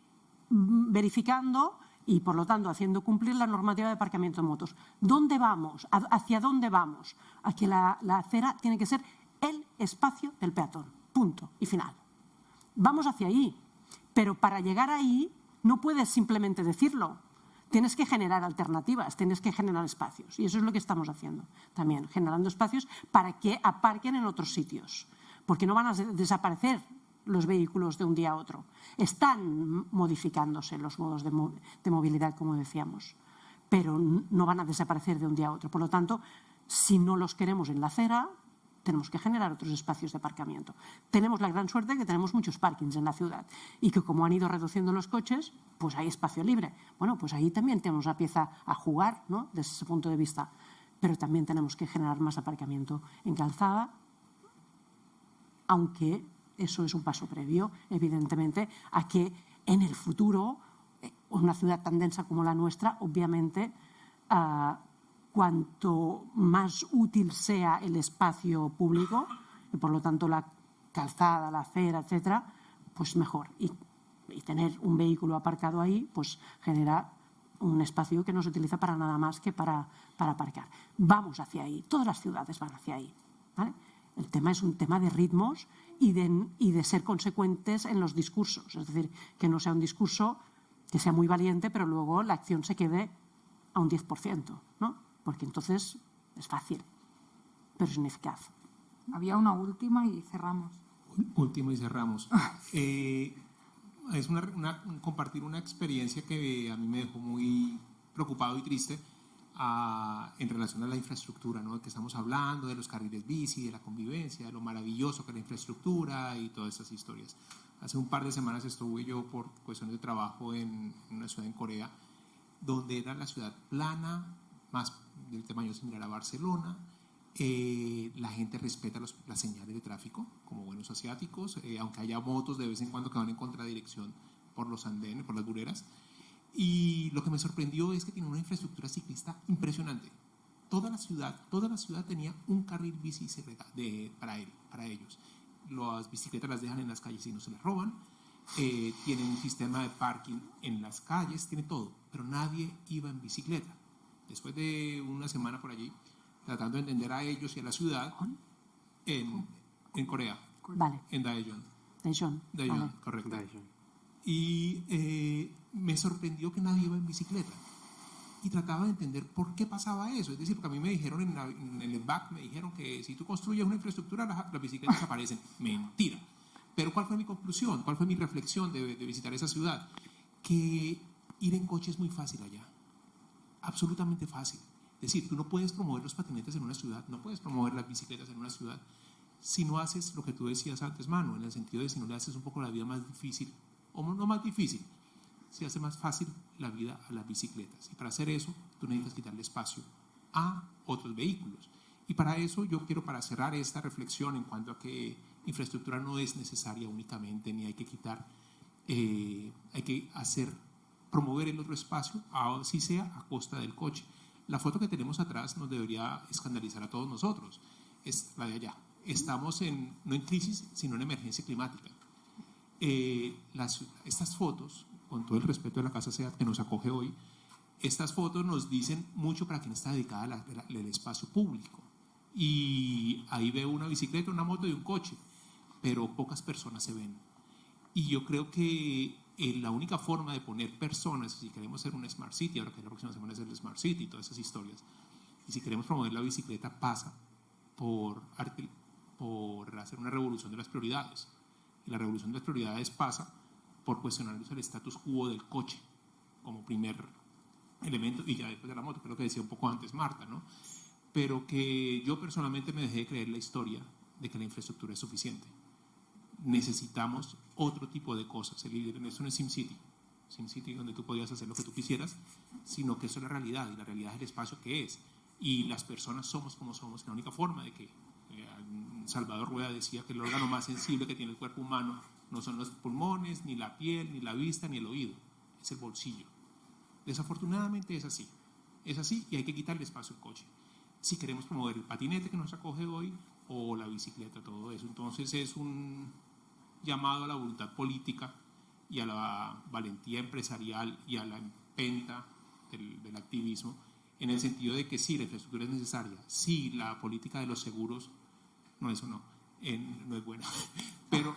verificando y, por lo tanto, haciendo cumplir la normativa de aparcamiento de motos. ¿Dónde vamos? ¿Hacia dónde vamos? A que la acera tiene que ser el espacio del peatón. Punto y final. Vamos hacia ahí, pero para llegar ahí no puedes simplemente decirlo. Tienes que generar alternativas, tienes que generar espacios. Y eso es lo que estamos haciendo también, generando espacios para que aparquen en otros sitios. Porque no van a desaparecer los vehículos de un día a otro. Están modificándose los modos de movilidad, como decíamos, pero no van a desaparecer de un día a otro. Por lo tanto, si no los queremos en la acera, tenemos que generar otros espacios de aparcamiento. Tenemos la gran suerte de que tenemos muchos parkings en la ciudad y que como han ido reduciendo los coches, pues hay espacio libre. Bueno, pues ahí también tenemos una pieza a jugar, ¿no? Desde ese punto de vista. Pero también tenemos que generar más aparcamiento en calzada, aunque eso es un paso previo, evidentemente, a que en el futuro, una ciudad tan densa como la nuestra, obviamente, cuanto más útil sea el espacio público, y por lo tanto la calzada, la acera, etcétera, pues mejor. Y tener un vehículo aparcado ahí, pues genera un espacio que no se utiliza para nada más que para aparcar. Vamos hacia ahí, todas las ciudades van hacia ahí, ¿vale? El tema es un tema de ritmos y de ser consecuentes en los discursos, es decir, que no sea un discurso que sea muy valiente, pero luego la acción se quede a un 10%, ¿no? Porque entonces es fácil, pero es ineficaz. Había una última y cerramos. Última y cerramos. Es compartir una experiencia que a mí me dejó muy preocupado y triste en relación a la infraestructura, ¿no? Que estamos hablando de los carriles bici, de la convivencia, de lo maravilloso que es la infraestructura y todas esas historias. Hace un par de semanas estuve yo por cuestiones de trabajo en una ciudad en Corea, donde era la ciudad plana, más del tamaño similar a Barcelona. La gente respeta las señales de tráfico como buenos asiáticos, aunque haya motos de vez en cuando que van en contradirección por los andenes, por las bureras. Y lo que me sorprendió es que tiene una infraestructura ciclista impresionante. Toda la ciudad tenía un carril bici para ellos. Las bicicletas las dejan en las calles y no se las roban. Tienen un sistema de parking en las calles, tiene todo, pero nadie iba en bicicleta. Después de una semana por allí, tratando de entender a ellos y a la ciudad, en Corea, Vale. en Daejeon. Daejeon, vale. Correcto. Daejeon. Y me sorprendió que nadie iba en bicicleta. Y trataba de entender por qué pasaba eso. Es decir, porque a mí me dijeron en el back, me dijeron que si tú construyes una infraestructura, las bicicletas aparecen. Mentira. Pero ¿cuál fue mi conclusión? ¿Cuál fue mi reflexión de visitar esa ciudad? Que ir en coche es muy fácil allá. Absolutamente fácil. Es decir, tú no puedes promover los patinetes en una ciudad, no puedes promover las bicicletas en una ciudad si no haces lo que tú decías antes, Manu, en el sentido de si no le haces un poco la vida más difícil, o no más difícil, si hace más fácil la vida a las bicicletas. Y para hacer eso, tú necesitas quitarle espacio a otros vehículos. Y para eso yo quiero, para cerrar esta reflexión en cuanto a que infraestructura no es necesaria únicamente, ni hay que quitar, hay que promover el otro espacio, así sea a costa del coche. La foto que tenemos atrás nos debería escandalizar a todos nosotros. Es la de allá. Estamos no en crisis, sino en emergencia climática. Estas fotos, con todo el respeto de la Casa SEAT que nos acoge hoy, estas fotos nos dicen mucho para quién está dedicada el espacio público. Y ahí veo una bicicleta, una moto y un coche, pero pocas personas se ven. Y yo creo que la única forma de poner personas, si queremos ser un Smart City, ahora que la próxima semana es el Smart City y todas esas historias, y si queremos promover la bicicleta, pasa por hacer una revolución de las prioridades. Y la revolución de las prioridades pasa por cuestionarnos el status quo del coche como primer elemento, y ya después de la moto, creo que decía un poco antes Marta, ¿no? Pero que yo personalmente me dejé de creer la historia de que la infraestructura es suficiente. Necesitamos otro tipo de cosas. Eso no es SimCity donde tú podías hacer lo que tú quisieras, sino que eso es la realidad, y la realidad es el espacio que es. Y las personas somos como somos, la única forma de que Salvador Rueda decía que el órgano más sensible que tiene el cuerpo humano no son los pulmones, ni la piel, ni la vista, ni el oído, es el bolsillo. Desafortunadamente es así y hay que quitarle espacio al coche. Si queremos promover el patinete que nos acoge hoy o la bicicleta, todo eso. Entonces es un llamado a la voluntad política y a la valentía empresarial y a la empenta del activismo, en el sentido de que sí, la infraestructura es necesaria, sí, la política de los seguros, no, eso no es buena, pero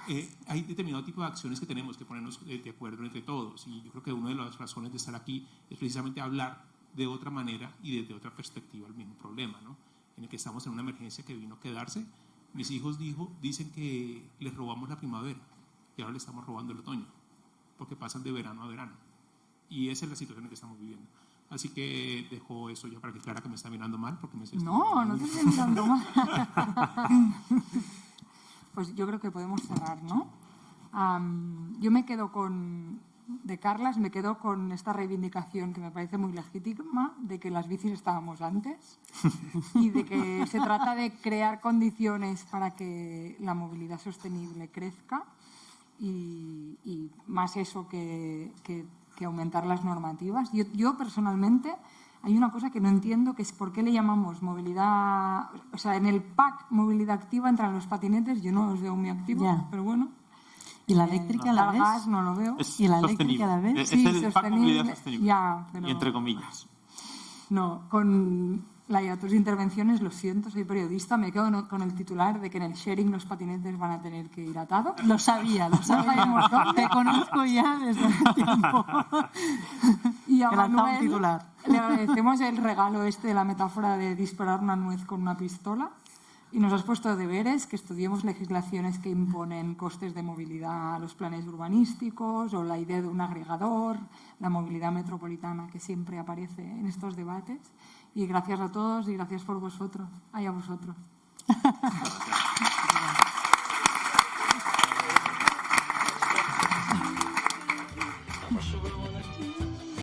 hay determinado tipo de acciones que tenemos que ponernos de acuerdo entre todos, y yo creo que una de las razones de estar aquí es precisamente hablar de otra manera y desde otra perspectiva el mismo problema, ¿no? En el que estamos en una emergencia que vino a quedarse. Mis hijos dicen que les robamos la primavera y ahora le estamos robando el otoño, porque pasan de verano a verano, y esa es la situación en que estamos viviendo. Así que dejo eso ya para que Clara, que me está mirando mal, porque me estoy... No te estoy mirando mal. Pues yo creo que podemos cerrar, ¿no? Yo me quedo de Carlas, me quedo con esta reivindicación que me parece muy legítima, de que las bicis estábamos antes y de que se trata de crear condiciones para que la movilidad sostenible crezca, y más eso que aumentar las normativas. Yo personalmente, hay una cosa que no entiendo, que es por qué le llamamos movilidad, o sea, en el pack movilidad activa entran los patinetes, yo no los veo muy activos, pero bueno. ¿Y la eléctrica a la vez? Gas no lo veo. ¿Y la eléctrica a la vez? Sí, es el pack movilidad sostenible, ya, pero, y entre comillas. No, con tus intervenciones, lo siento, soy periodista, me quedo con el titular de que en el sharing los patinetes van a tener que ir atados. Lo sabía. Te conozco ya desde hace tiempo. Y a Manuel le agradecemos el regalo de la metáfora de disparar una nuez con una pistola, y nos has puesto deberes, que estudiemos legislaciones que imponen costes de movilidad a los planes urbanísticos, o la idea de un agregador, la movilidad metropolitana que siempre aparece en estos debates. Y gracias a todos y gracias por vosotros. A vosotros.